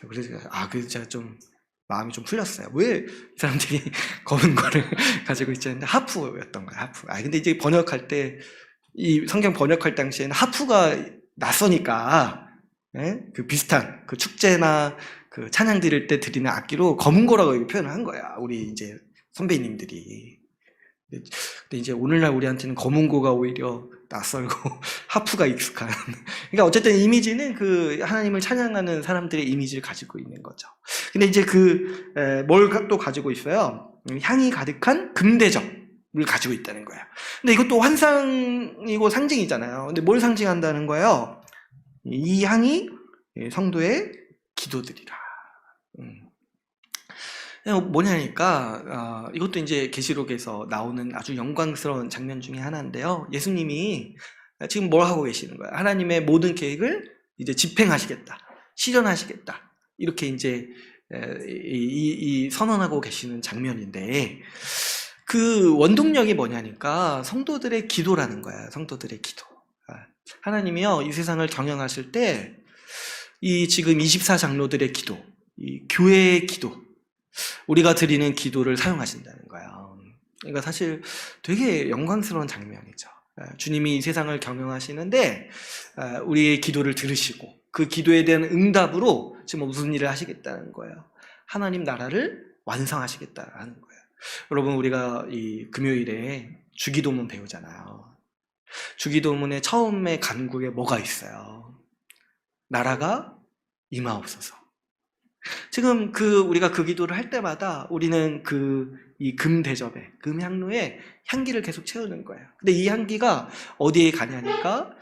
그래서 그래서 제가 좀 마음이 좀 풀렸어요. 왜 이 사람들이 검은고를 가지고 있지 했는데 하프였던 거예요, 하프. 근데 이제 번역할 때, 이 성경 번역할 당시에는 하프가 낯서니까, 그 비슷한 그 축제나 그 찬양 드릴 때 드리는 악기로 검은고라고 표현을 한 거야, 우리 이제 선배님들이. 근데 이제 오늘날 우리한테는 검은고가 오히려 낯설고 하프가 익숙한. 그러니까 어쨌든 이미지는 그 하나님을 찬양하는 사람들의 이미지를 가지고 있는 거죠. 근데 이제 뭘 또 가지고 있어요? 향이 가득한 금대접을 가지고 있다는 거예요. 근데 이것도 환상이고 상징이잖아요. 근데 뭘 상징한다는 거예요? 이 향이 성도의 기도들이라. 뭐냐니까, 이것도 이제 계시록에서 나오는 아주 영광스러운 장면 중에 하나인데요. 예수님이 지금 뭘 하고 계시는 거예요? 하나님의 모든 계획을 이제 집행하시겠다, 실현하시겠다, 이렇게 이제 이 선언하고 계시는 장면인데, 그 원동력이 뭐냐니까 성도들의 기도라는 거예요. 성도들의 기도. 하나님이요, 이 세상을 경영하실 때 이 지금 24장로들의 기도, 이 교회의 기도, 우리가 드리는 기도를 사용하신다는 거예요. 그러니까 사실 되게 영광스러운 장면이죠. 주님이 이 세상을 경영하시는데 우리의 기도를 들으시고 그 기도에 대한 응답으로 지금 무슨 일을 하시겠다는 거예요? 하나님 나라를 완성하시겠다는 거예요. 여러분, 우리가 이 금요일에 주기도문 배우잖아요. 주기도문의 처음에 간구에 뭐가 있어요? 나라가 임하옵소서. 지금 우리가 그 기도를 할 때마다 우리는 이 금 대접에, 금 향로에 향기를 계속 채우는 거예요. 근데 이 향기가 어디에 가냐니까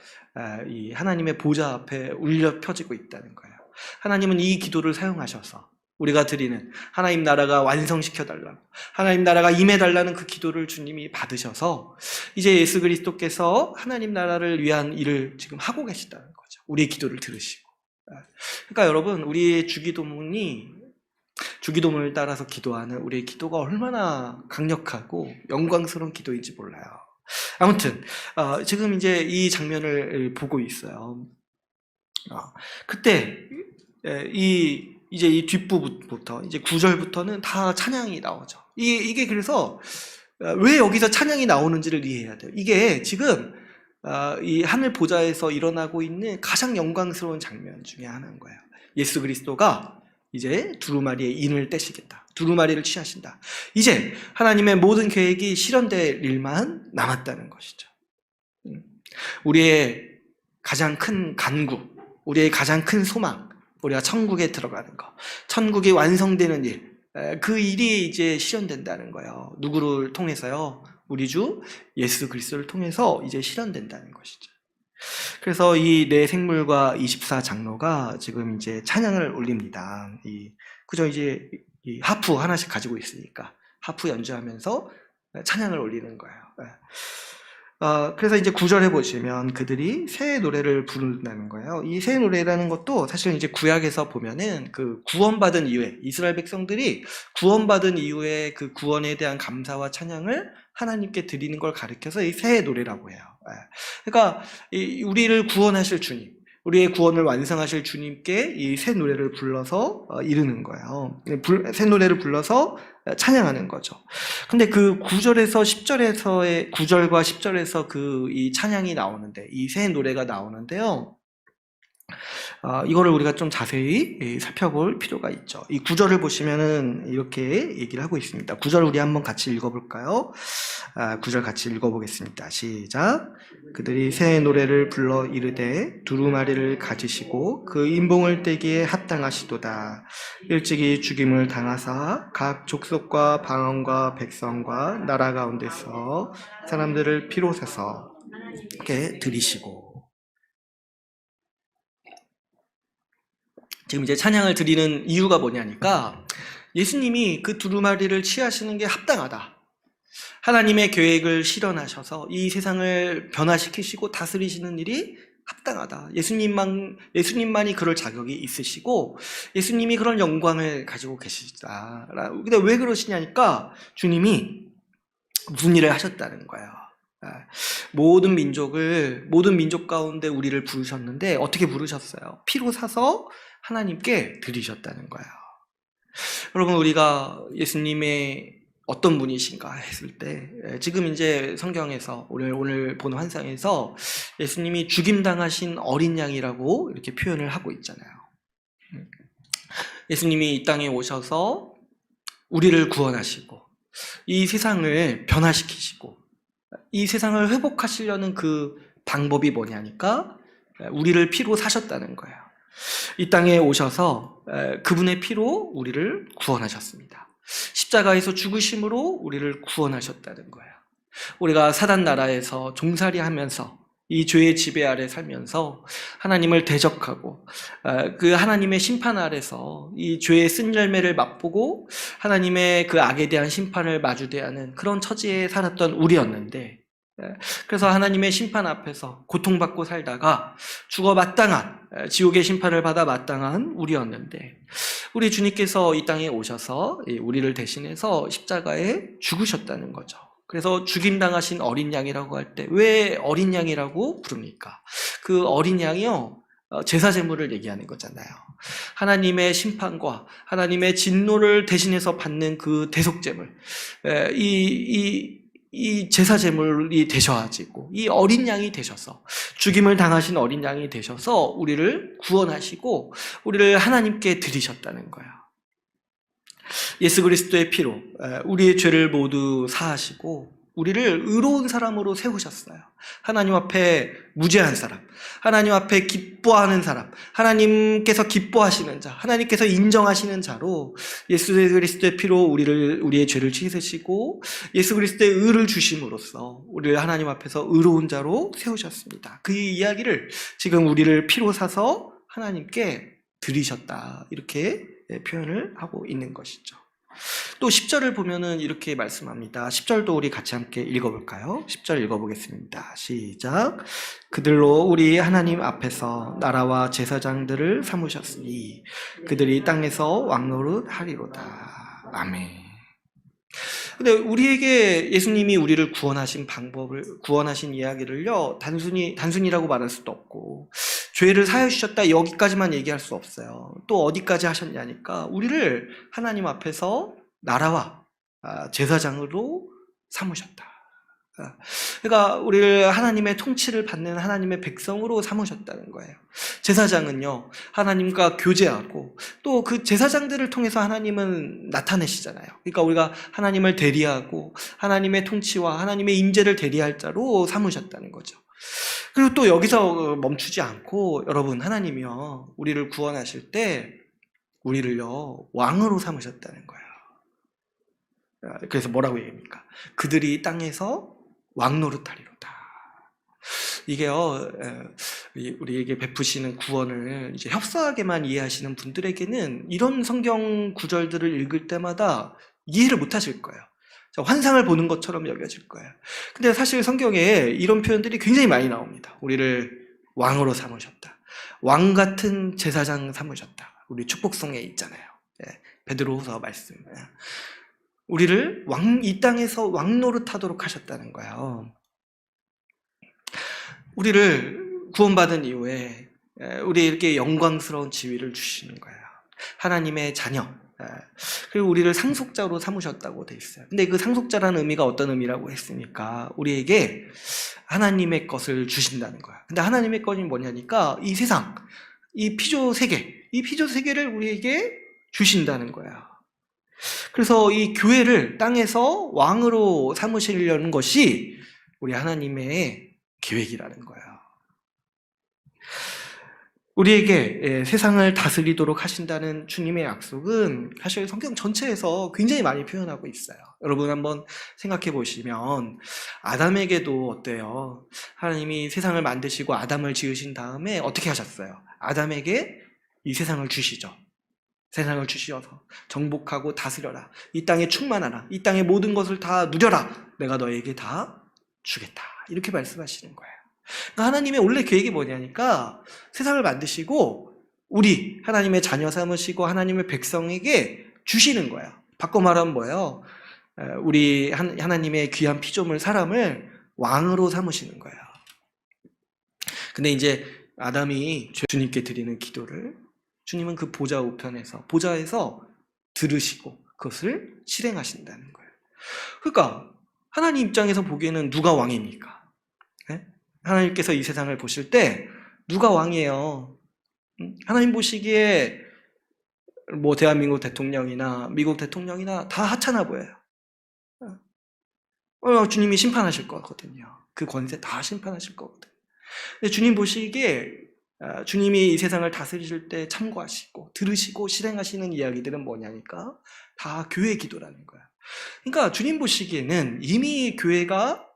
이 하나님의 보좌 앞에 울려 펴지고 있다는 거예요. 하나님은 이 기도를 사용하셔서 우리가 드리는 하나님 나라가 완성시켜달라고, 하나님 나라가 임해달라는 그 기도를 주님이 받으셔서 이제 예수 그리스도께서 하나님 나라를 위한 일을 지금 하고 계시다는 거죠. 우리의 기도를 들으시고. 그러니까 여러분, 우리의 주기도문이 주기도문을 따라서 기도하는 우리의 기도가 얼마나 강력하고 영광스러운 기도인지 몰라요. 아무튼 지금 이제 이 장면을 보고 있어요. 그때 이제 이 뒷부분부터 이제 9절부터는 다 찬양이 나오죠. 이게 그래서 왜 여기서 찬양이 나오는지를 이해해야 돼요. 이게 지금 이 하늘 보좌에서 일어나고 있는 가장 영광스러운 장면 중에 하나인 거예요. 예수 그리스도가 이제 두루마리의 인을 떼시겠다. 두루마리를 취하신다. 이제 하나님의 모든 계획이 실현될 일만 남았다는 것이죠. 우리의 가장 큰 간구, 우리의 가장 큰 소망, 우리가 천국에 들어가는 거, 천국이 완성되는 일, 그 일이 이제 실현된다는 거예요. 누구를 통해서요? 우리 주 예수 그리스도를 통해서 이제 실현된다는 것이죠. 그래서 이 네 생물과 24장로가 지금 이제 찬양을 올립니다. 그저 이제 이 하프 하나씩 가지고 있으니까 하프 연주하면서 찬양을 올리는 거예요. 그래서 이제 9절에 보시면 그들이 새 노래를 부른다는 거예요. 이 새 노래라는 것도 사실 이제 구약에서 보면은 그 구원받은 이후에 이스라엘 백성들이 구원받은 이후에 그 구원에 대한 감사와 찬양을 하나님께 드리는 걸 가리켜서 이 새 노래라고 해요. 그러니까 우리를 구원하실 주님, 우리의 구원을 완성하실 주님께 이 새 노래를 불러서 이르는 거예요. 새 노래를 불러서 찬양하는 거죠. 근데 그 9절에서 10절에서의 9절과 10절에서 그 이 찬양이 나오는데 이 새 노래가 나오는데요. 이거를 우리가 좀 자세히 살펴볼 필요가 있죠. 이 9절을 보시면은 이렇게 얘기를 하고 있습니다. 9절 우리 한번 같이 읽어볼까요? 9절 같이 읽어보겠습니다. 시작. 그들이 새 노래를 불러 이르되 두루마리를 가지시고 그 인봉을 떼기에 합당하시도다. 일찍이 죽임을 당하사 각 족속과 방언과 백성과 나라 가운데서 사람들을 피로 사서 이렇게 들이시고. 지금 이제 찬양을 드리는 이유가 뭐냐니까 예수님이 그 두루마리를 취하시는 게 합당하다. 하나님의 계획을 실현하셔서 이 세상을 변화시키시고 다스리시는 일이 합당하다. 예수님만이 그럴 자격이 있으시고 예수님이 그런 영광을 가지고 계시다. 근데 왜 그러시냐니까 주님이 무슨 일을 하셨다는 거예요. 모든 민족 가운데 우리를 부르셨는데 어떻게 부르셨어요? 피로 사서 하나님께 드리셨다는 거예요. 여러분, 우리가 예수님의 어떤 분이신가 했을 때 지금 이제 성경에서 오늘 보는 환상에서 예수님이 죽임당하신 어린 양이라고 이렇게 표현을 하고 있잖아요. 예수님이 이 땅에 오셔서 우리를 구원하시고 이 세상을 변화시키시고 이 세상을 회복하시려는 그 방법이 뭐냐니까 우리를 피로 사셨다는 거예요. 이 땅에 오셔서 그분의 피로 우리를 구원하셨습니다. 십자가에서 죽으심으로 우리를 구원하셨다는 거예요. 우리가 사단 나라에서 종살이 하면서 이 죄의 지배 아래 살면서 하나님을 대적하고 그 하나님의 심판 아래서 이 죄의 쓴 열매를 맛보고 하나님의 그 악에 대한 심판을 마주대하는 그런 처지에 살았던 우리였는데, 그래서 하나님의 심판 앞에서 고통받고 살다가 죽어 마땅한 지옥의 심판을 받아 마땅한 우리였는데 우리 주님께서 이 땅에 오셔서 우리를 대신해서 십자가에 죽으셨다는 거죠. 그래서 죽임당하신 어린 양이라고 할 때 왜 어린 양이라고 부릅니까? 그 어린 양이요, 제사 제물을 얘기하는 거잖아요. 하나님의 심판과 하나님의 진노를 대신해서 받는 그 대속 제물, 이 제사 제물이 되셔가지고 이 어린 양이 되셔서 죽임을 당하신 어린 양이 되셔서 우리를 구원하시고 우리를 하나님께 드리셨다는 거예요. 예수 그리스도의 피로 우리의 죄를 모두 사하시고 우리를 의로운 사람으로 세우셨어요. 하나님 앞에 무죄한 사람, 하나님 앞에 기뻐하는 사람, 하나님께서 기뻐하시는 자, 하나님께서 인정하시는 자로 예수 그리스도의 피로 우리의 죄를 씻으시고 예수 그리스도의 의를 주심으로써 우리를 하나님 앞에서 의로운 자로 세우셨습니다. 그 이야기를 지금 우리를 피로 사서 하나님께 드리셨다, 이렇게 표현을 하고 있는 것이죠. 또 10절을 보면은 이렇게 말씀합니다. 10절도 우리 같이 함께 읽어볼까요? 10절 읽어보겠습니다. 시작. 그들로 우리 하나님 앞에서 나라와 제사장들을 삼으셨으니 그들이 땅에서 왕노릇 하리로다. 아멘. 근데 우리에게 예수님이 우리를 구원하신 방법을, 구원하신 이야기를요, 단순히라고 말할 수도 없고, 죄를 사해 주셨다, 여기까지만 얘기할 수 없어요. 또 어디까지 하셨냐니까, 우리를 하나님 앞에서 나라와 제사장으로 삼으셨다. 그러니까 우리를 하나님의 통치를 받는 하나님의 백성으로 삼으셨다는 거예요. 제사장은요, 하나님과 교제하고 또 그 제사장들을 통해서 하나님은 나타내시잖아요. 그러니까 우리가 하나님을 대리하고 하나님의 통치와 하나님의 임재를 대리할 자로 삼으셨다는 거죠. 그리고 또 여기서 멈추지 않고 여러분, 하나님이요, 우리를 구원하실 때 우리를요, 왕으로 삼으셨다는 거예요. 그래서 뭐라고 얘기합니까? 그들이 땅에서 왕노릇하리로다. 이게요, 우리에게 베푸시는 구원을 이제 협소하게만 이해하시는 분들에게는 이런 성경 구절들을 읽을 때마다 이해를 못 하실 거예요. 환상을 보는 것처럼 여겨질 거예요. 근데 사실 성경에 이런 표현들이 굉장히 많이 나옵니다. 우리를 왕으로 삼으셨다. 왕 같은 제사장 삼으셨다. 우리 축복송에 있잖아요. 베드로후서 말씀. 우리를 이 땅에서 왕노릇하도록 하셨다는 거예요. 우리를 구원받은 이후에 우리에게 영광스러운 지위를 주시는 거예요. 하나님의 자녀. 그리고 우리를 상속자로 삼으셨다고 돼 있어요. 근데 그 상속자라는 의미가 어떤 의미라고 했습니까? 우리에게 하나님의 것을 주신다는 거예요. 근데 하나님의 것이 뭐냐니까 이 세상, 이 피조 세계를 우리에게 주신다는 거예요. 그래서 이 교회를 땅에서 왕으로 삼으시려는 것이 우리 하나님의 계획이라는 거예요. 우리에게 세상을 다스리도록 하신다는 주님의 약속은 사실 성경 전체에서 굉장히 많이 표현하고 있어요. 여러분 한번 생각해 보시면 아담에게도 어때요? 하나님이 세상을 만드시고 아담을 지으신 다음에 어떻게 하셨어요? 아담에게 이 세상을 주시죠. 세상을 주시어서 정복하고 다스려라. 이 땅에 충만하라. 이 땅의 모든 것을 다 누려라. 내가 너에게 다 주겠다. 이렇게 말씀하시는 거예요. 그러니까 하나님의 원래 계획이 뭐냐니까 세상을 만드시고 우리 하나님의 자녀 삼으시고 하나님의 백성에게 주시는 거예요. 바꿔 말하면 뭐예요? 우리 하나님의 귀한 피조물 사람을 왕으로 삼으시는 거예요. 근데 이제 아담이 주님께 드리는 기도를 주님은 그 보좌에서 들으시고 그것을 실행하신다는 거예요. 그러니까 하나님 입장에서 보기에는 누가 왕입니까? 네? 하나님께서 이 세상을 보실 때 누가 왕이에요? 하나님 보시기에 뭐 대한민국 대통령이나 미국 대통령이나 다 하찮아 보여요. 주님이 심판하실 거거든요. 그 권세 다 심판하실 거거든요. 근데 주님 보시기에 주님이 이 세상을 다스리실 때 참고하시고 들으시고 실행하시는 이야기들은 뭐냐니까 다 교회 기도라는 거야. 그러니까 주님 보시기에는 이미 교회가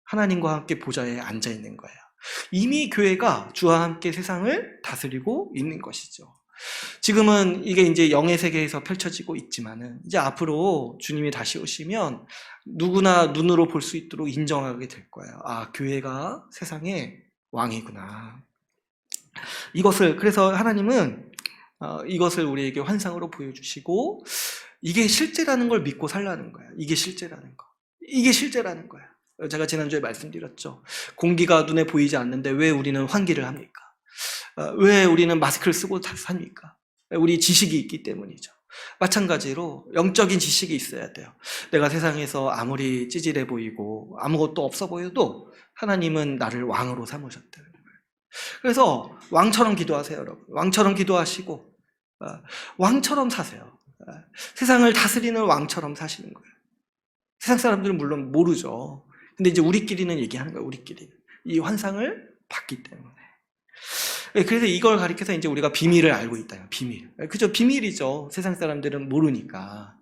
하나님과 함께 보좌에 앉아 있는 거예요. 이미 교회가 주와 함께 세상을 다스리고 있는 것이죠. 지금은 이게 이제 영의 세계에서 펼쳐지고 있지만은 이제 앞으로 주님이 다시 오시면 누구나 눈으로 볼 수 있도록 인정하게 될 거예요. 아, 교회가 세상의 왕이구나. 그래서 하나님은 이것을 우리에게 환상으로 보여주시고 이게 실제라는 걸 믿고 살라는 거예요. 이게 실제라는 거예요. 제가 지난주에 말씀드렸죠. 공기가 눈에 보이지 않는데 왜 우리는 환기를 합니까? 왜 우리는 마스크를 쓰고 삽니까? 우리 지식이 있기 때문이죠. 마찬가지로 영적인 지식이 있어야 돼요. 내가 세상에서 아무리 찌질해 보이고 아무것도 없어 보여도 하나님은 나를 왕으로 삼으셨다는 거예요. 그래서 왕처럼 기도하세요, 여러분. 왕처럼 기도하시고 왕처럼 사세요. 세상을 다스리는 왕처럼 사시는 거예요. 세상 사람들은 물론 모르죠. 근데 이제 우리끼리는 얘기하는 거예요. 우리끼리 이 환상을 봤기 때문에. 그래서 이걸 가리켜서 이제 우리가 비밀을 알고 있다. 비밀. 그죠? 비밀이죠. 세상 사람들은 모르니까.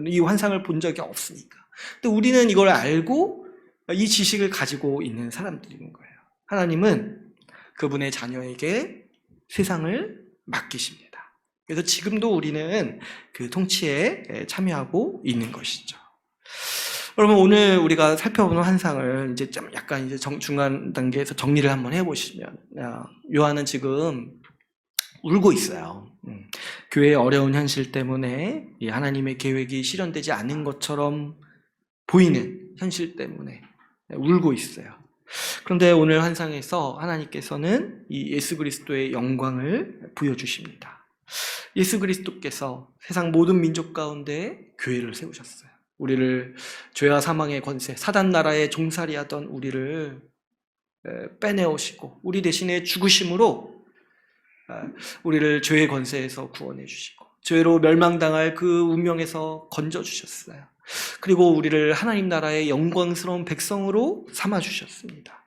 이 환상을 본 적이 없으니까. 근데 우리는 이걸 알고 이 지식을 가지고 있는 사람들인 거예요. 하나님은 그분의 자녀에게 세상을 맡기십니다. 그래서 지금도 우리는 그 통치에 참여하고 있는 것이죠. 여러분, 오늘 우리가 살펴보는 환상을 이제 좀 약간 이제 중간 단계에서 정리를 한번 해보시면, 요한은 지금 울고 있어요. 교회의 어려운 현실 때문에 이 하나님의 계획이 실현되지 않은 것처럼 보이는 현실 때문에 울고 있어요. 그런데 오늘 환상에서 하나님께서는 이 예수 그리스도의 영광을 보여주십니다. 예수 그리스도께서 세상 모든 민족 가운데 교회를 세우셨어요. 우리를 죄와 사망의 권세, 사단 나라의 종살이하던 우리를 빼내오시고 우리 대신에 죽으심으로 우리를 죄의 권세에서 구원해 주시고 죄로 멸망당할 그 운명에서 건져주셨어요. 그리고 우리를 하나님 나라의 영광스러운 백성으로 삼아주셨습니다.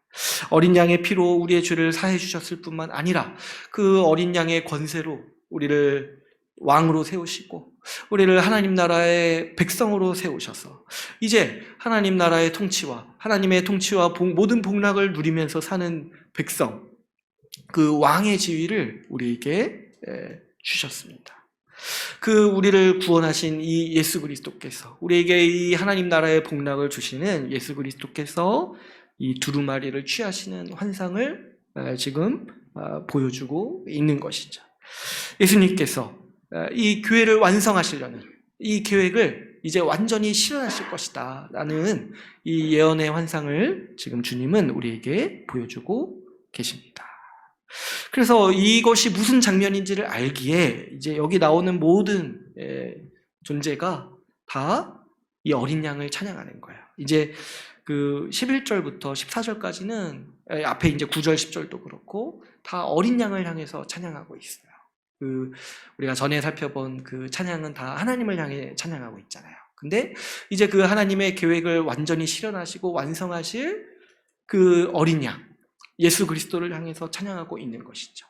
어린 양의 피로 우리의 죄를 사해 주셨을 뿐만 아니라 그 어린 양의 권세로 우리를 왕으로 세우시고 우리를 하나님 나라의 백성으로 세우셔서 이제 하나님 나라의 통치와 하나님의 통치와 모든 복락을 누리면서 사는 백성, 그 왕의 지위를 우리에게 주셨습니다. 그 우리를 구원하신 이 예수 그리스도께서, 우리에게 이 하나님 나라의 복락을 주시는 예수 그리스도께서 이 두루마리를 취하시는 환상을 지금 보여주고 있는 것이죠. 예수님께서 이 교회를 완성하시려는 이 계획을 이제 완전히 실현하실 것이다 라는 이 예언의 환상을 지금 주님은 우리에게 보여주고 계십니다. 그래서 이것이 무슨 장면인지를 알기에 이제 여기 나오는 모든 존재가 다 이 어린 양을 찬양하는 거예요. 이제 그 11절부터 14절까지는 앞에 이제 9절, 10절도 그렇고 다 어린 양을 향해서 찬양하고 있어요. 우리가 전에 살펴본 그 찬양은 다 하나님을 향해 찬양하고 있잖아요. 근데 이제 그 하나님의 계획을 완전히 실현하시고 완성하실 그 어린 양, 예수 그리스도를 향해서 찬양하고 있는 것이죠.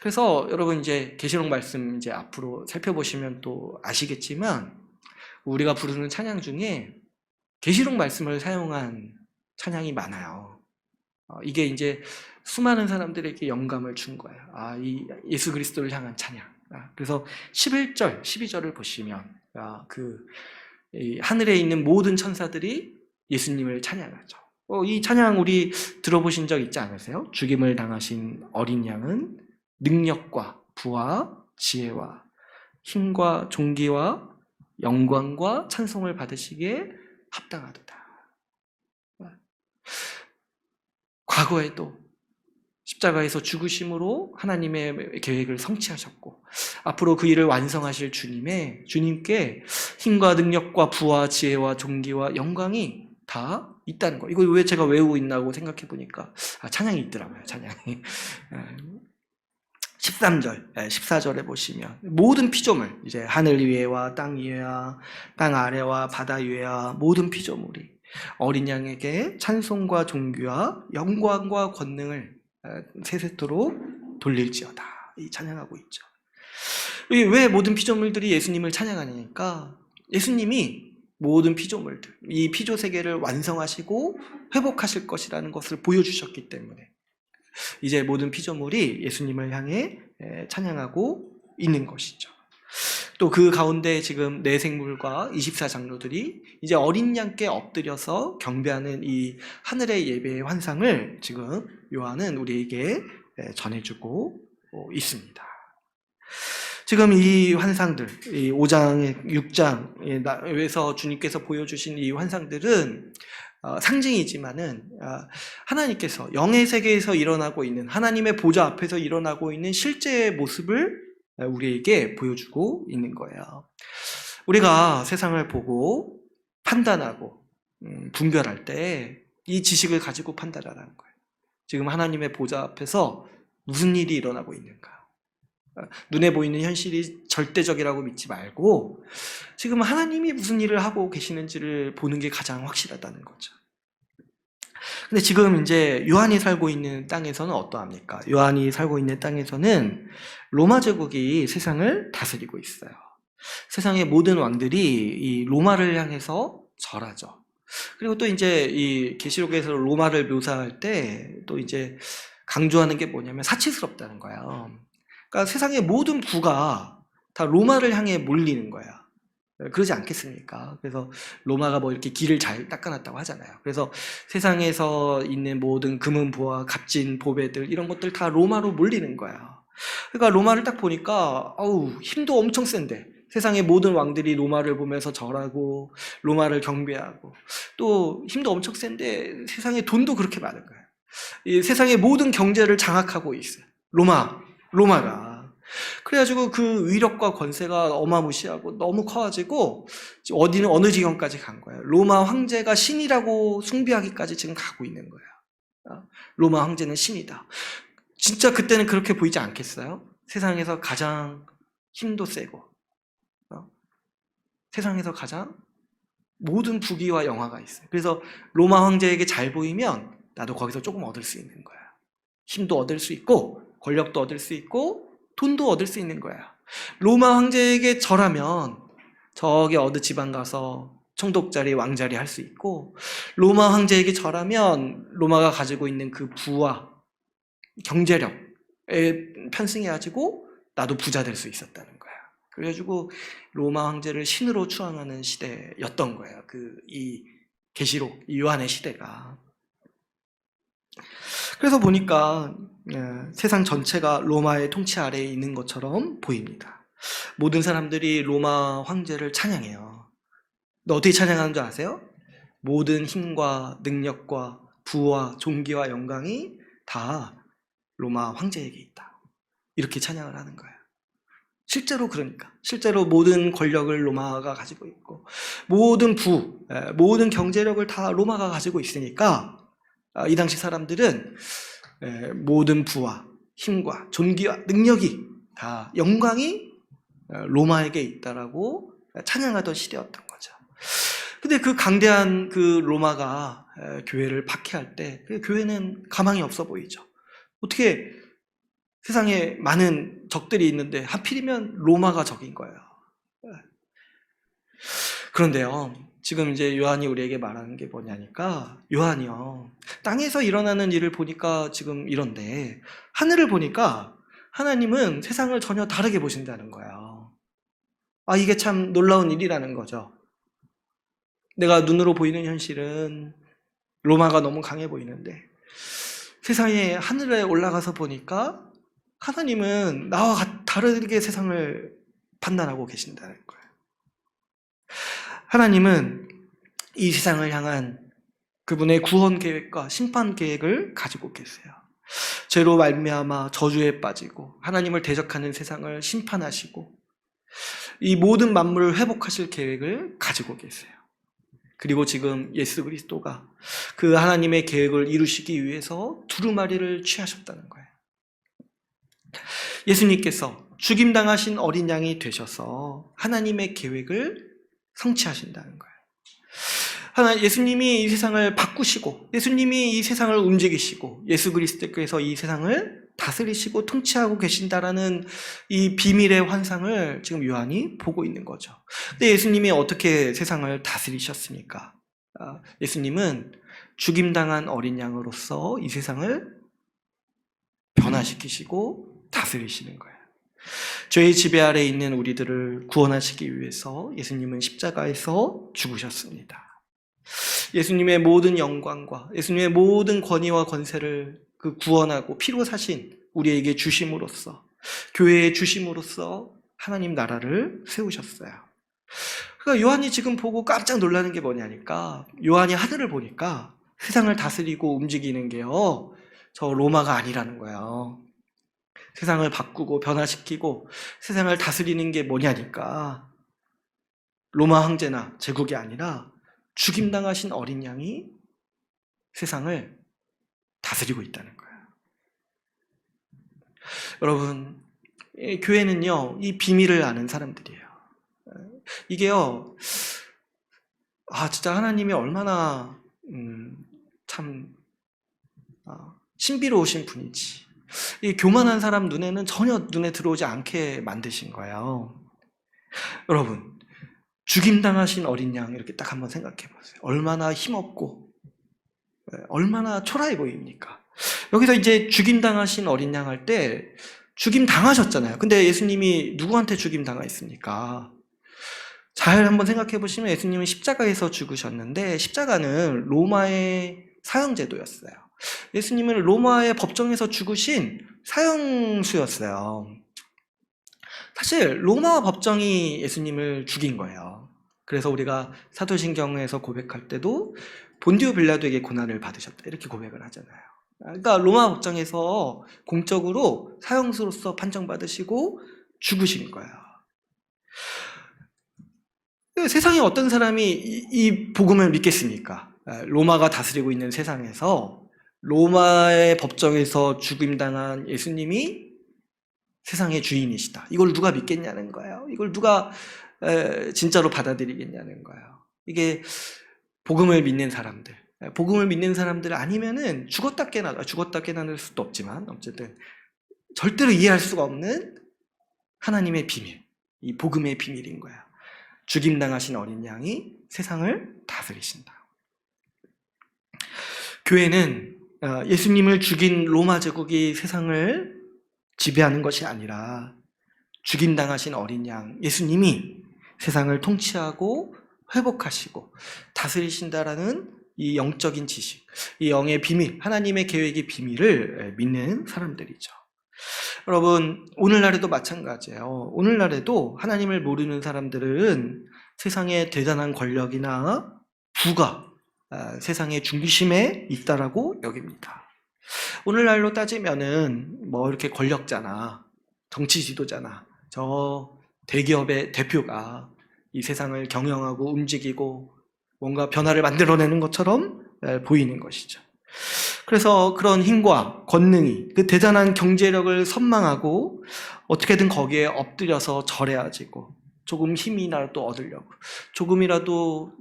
그래서 여러분 이제 계시록 말씀 이제 앞으로 살펴보시면 또 아시겠지만 우리가 부르는 찬양 중에 계시록 말씀을 사용한 찬양이 많아요. 이게 이제 수많은 사람들에게 영감을 준 거예요. 이 예수 그리스도를 향한 찬양. 그래서 11절, 12절을 보시면 이 하늘에 있는 모든 천사들이 예수님을 찬양하죠. 이 찬양 우리 들어보신 적 있지 않으세요? 죽임을 당하신 어린 양은 능력과 부와 지혜와 힘과 존귀와 영광과 찬송을 받으시기에 합당하도다. 과거에도 십자가에서 죽으심으로 하나님의 계획을 성취하셨고 앞으로 그 일을 완성하실 주님께 힘과 능력과 부와 지혜와 존귀와 영광이 다 있다는 거. 이거 왜 제가 외우고 있나고 생각해 보니까 찬양이 있더라고요. 찬양이. 13절, 14절에 보시면 모든 피조물, 이제 하늘 위에와 땅 위에와 땅 아래와 바다 위에와 모든 피조물이 어린 양에게 찬송과 존귀와 영광과 권능을 세세토록 돌릴지어다. 이 찬양하고 있죠. 왜 모든 피조물들이 예수님을 찬양하니까 예수님이 모든 피조물들, 이 피조 세계를 완성하시고 회복하실 것이라는 것을 보여주셨기 때문에 이제 모든 피조물이 예수님을 향해 찬양하고 있는 것이죠. 또 그 가운데 지금 네 생물과 24장로들이 이제 어린 양께 엎드려서 경배하는 이 하늘의 예배의 환상을 지금 요한은 우리에게 전해주고 있습니다. 지금 이 환상들, 이 5장, 6장에서 주님께서 보여주신 이 환상들은 상징이지만은 하나님께서 영의 세계에서 일어나고 있는 하나님의 보좌 앞에서 일어나고 있는 실제의 모습을 우리에게 보여주고 있는 거예요. 우리가 세상을 보고 판단하고 분별할 때 이 지식을 가지고 판단하라는 거예요. 지금 하나님의 보좌 앞에서 무슨 일이 일어나고 있는가? 눈에 보이는 현실이 절대적이라고 믿지 말고 지금 하나님이 무슨 일을 하고 계시는지를 보는 게 가장 확실하다는 거죠. 근데 지금 이제 요한이 살고 있는 땅에서는 어떠합니까? 요한이 살고 있는 땅에서는 로마 제국이 세상을 다스리고 있어요. 세상의 모든 왕들이 이 로마를 향해서 절하죠. 그리고 또 이제 이 계시록에서 로마를 묘사할 때 또 이제 강조하는 게 뭐냐면 사치스럽다는 거예요. 그러니까 세상의 모든 부가 다 로마를 향해 몰리는 거야. 그러지 않겠습니까? 그래서 로마가 뭐 이렇게 길을 잘 닦아놨다고 하잖아요. 그래서 세상에서 있는 모든 금은 보화, 값진 보배들 이런 것들 다 로마로 몰리는 거야. 그러니까 로마를 딱 보니까 힘도 엄청 센데 세상의 모든 왕들이 로마를 보면서 절하고 로마를 경배하고 또 힘도 엄청 센데 세상에 돈도 그렇게 많은 거예요. 이 세상의 모든 경제를 장악하고 있어요. 로마가. 그래가지고 그 위력과 권세가 어마무시하고 너무 커가지고 어디는 어느 지경까지 간 거예요. 로마 황제가 신이라고 숭배하기까지 지금 가고 있는 거예요. 로마 황제는 신이다. 진짜 그때는 그렇게 보이지 않겠어요? 세상에서 가장 힘도 세고 세상에서 가장 모든 부귀와 영화가 있어요. 그래서 로마 황제에게 잘 보이면 나도 거기서 조금 얻을 수 있는 거야. 힘도 얻을 수 있고 권력도 얻을 수 있고 돈도 얻을 수 있는 거야. 로마 황제에게 절하면 저기 어느 지방 가서 총독자리, 왕자리 할 수 있고 로마 황제에게 절하면 로마가 가지고 있는 그 부와 경제력에 편승해가지고 나도 부자 될 수 있었다는 거야. 그래가지고 로마 황제를 신으로 추앙하는 시대였던 거예요. 이 계시록, 이 요한의 시대가. 그래서 보니까 세상 전체가 로마의 통치 아래에 있는 것처럼 보입니다. 모든 사람들이 로마 황제를 찬양해요. 너 어떻게 찬양하는 줄 아세요? 모든 힘과 능력과 부와 존귀와 영광이 다 로마 황제에게 있다. 이렇게 찬양을 하는 거예요. 실제로 그러니까. 실제로 모든 권력을 로마가 가지고 있고 모든 모든 경제력을 다 로마가 가지고 있으니까 이 당시 사람들은 모든 부와 힘과 존귀와 능력이 다 영광이 로마에게 있다라고 찬양하던 시대였던 거죠. 근데 그 강대한 그 로마가 교회를 박해할 때 그 교회는 가망이 없어 보이죠. 어떻게 세상에 많은 적들이 있는데 하필이면 로마가 적인 거예요. 그런데요, 지금 이제 요한이 우리에게 말하는 게 뭐냐니까, 요한이요, 땅에서 일어나는 일을 보니까 지금 이런데, 하늘을 보니까 하나님은 세상을 전혀 다르게 보신다는 거예요. 이게 참 놀라운 일이라는 거죠. 내가 눈으로 보이는 현실은 로마가 너무 강해 보이는데, 세상에 하늘에 올라가서 보니까 하나님은 나와 다르게 세상을 판단하고 계신다는 거예요. 하나님은 이 세상을 향한 그분의 구원 계획과 심판 계획을 가지고 계세요. 죄로 말미암아 저주에 빠지고 하나님을 대적하는 세상을 심판하시고 이 모든 만물을 회복하실 계획을 가지고 계세요. 그리고 지금 예수 그리스도가 그 하나님의 계획을 이루시기 위해서 두루마리를 취하셨다는 거예요. 예수님께서 죽임당하신 어린 양이 되셔서 하나님의 계획을 성취하신다는 거예요. 예수님이 이 세상을 바꾸시고 예수님이 이 세상을 움직이시고 예수 그리스도께서 이 세상을 다스리시고 통치하고 계신다라는 이 비밀의 환상을 지금 요한이 보고 있는 거죠. 근데 예수님이 어떻게 세상을 다스리셨습니까? 예수님은 죽임당한 어린 양으로서 이 세상을 변화시키시고 다스리시는 거예요. 죄의 지배 아래 있는 우리들을 구원하시기 위해서 예수님은 십자가에서 죽으셨습니다. 예수님의 모든 영광과 예수님의 모든 권위와 권세를 그 구원하고 피로 사신 우리에게 주심으로써 교회에 주심으로써 하나님 나라를 세우셨어요. 그러니까 요한이 지금 보고 깜짝 놀라는 게 뭐냐니까 요한이 하늘을 보니까 세상을 다스리고 움직이는 게요 저 로마가 아니라는 거예요. 세상을 바꾸고 변화시키고 세상을 다스리는 게 뭐냐니까 로마 황제나 제국이 아니라 죽임당하신 어린 양이 세상을 다스리고 있다는 거예요. 여러분, 교회는요, 이 비밀을 아는 사람들이에요. 이게요, 진짜 하나님이 얼마나 참 신비로우신 분인지 이 교만한 사람 눈에는 전혀 눈에 들어오지 않게 만드신 거예요. 여러분, 죽임당하신 어린 양 이렇게 딱 한번 생각해 보세요. 얼마나 힘없고 얼마나 초라해 보입니까? 여기서 이제 죽임당하신 어린 양 할 때 죽임 당하셨잖아요. 근데 예수님이 누구한테 죽임 당하셨습니까? 잘 한번 생각해 보시면 예수님은 십자가에서 죽으셨는데 십자가는 로마의 사형제도였어요. 예수님은 로마의 법정에서 죽으신 사형수였어요. 사실 로마 법정이 예수님을 죽인 거예요. 그래서 우리가 사도신경에서 고백할 때도 본디오 빌라도에게 고난을 받으셨다 이렇게 고백을 하잖아요. 그러니까 로마 법정에서 공적으로 사형수로서 판정받으시고 죽으신 거예요. 세상에 어떤 사람이 이 복음을 믿겠습니까? 로마가 다스리고 있는 세상에서 로마의 법정에서 죽임당한 예수님이 세상의 주인이시다. 이걸 누가 믿겠냐는 거예요. 이걸 누가 진짜로 받아들이겠냐는 거예요. 이게 복음을 믿는 사람들. 복음을 믿는 사람들 아니면은 죽었다 깨어날 수도 없지만 어쨌든 절대로 이해할 수가 없는 하나님의 비밀. 이 복음의 비밀인 거예요. 죽임당하신 어린 양이 세상을 다스리신다. 교회는 예수님을 죽인 로마 제국이 세상을 지배하는 것이 아니라 죽임당하신 어린 양 예수님이 세상을 통치하고 회복하시고 다스리신다라는 이 영적인 지식, 이 영의 비밀, 하나님의 계획의 비밀을 믿는 사람들이죠. 여러분, 오늘날에도 마찬가지예요. 오늘날에도 하나님을 모르는 사람들은 세상의 대단한 권력이나 부가 세상의 중심에 있다라고 여깁니다. 오늘날로 따지면은 뭐 이렇게 권력자나 정치 지도자나 저 대기업의 대표가 이 세상을 경영하고 움직이고 뭔가 변화를 만들어내는 것처럼 보이는 것이죠. 그래서 그런 힘과 권능이 그 대단한 경제력을 선망하고 어떻게든 거기에 엎드려서 절해야지고 조금 힘이라도 얻으려고 조금이라도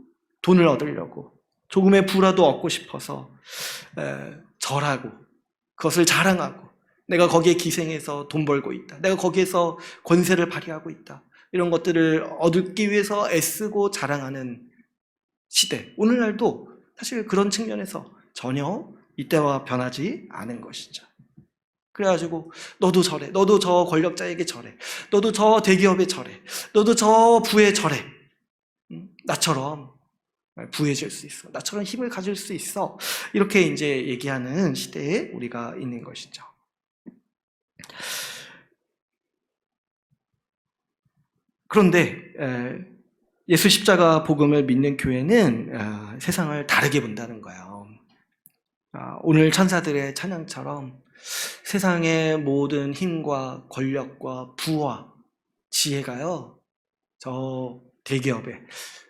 돈을 얻으려고 조금의 부라도 얻고 싶어서 절하고 그것을 자랑하고 내가 거기에 기생해서 돈 벌고 있다. 내가 거기에서 권세를 발휘하고 있다. 이런 것들을 얻기 위해서 애쓰고 자랑하는 시대. 오늘날도 사실 그런 측면에서 전혀 이때와 변하지 않은 것이죠. 그래가지고 너도 절해. 너도 저 권력자에게 절해. 너도 저 대기업에 절해. 너도 저 부에 절해. 나처럼 부해질 수 있어. 나처럼 힘을 가질 수 있어. 이렇게 이제 얘기하는 시대에 우리가 있는 것이죠. 그런데 예수 십자가 복음을 믿는 교회는 세상을 다르게 본다는 거예요. 오늘 천사들의 찬양처럼 세상의 모든 힘과 권력과 부와 지혜가요, 저 대기업에,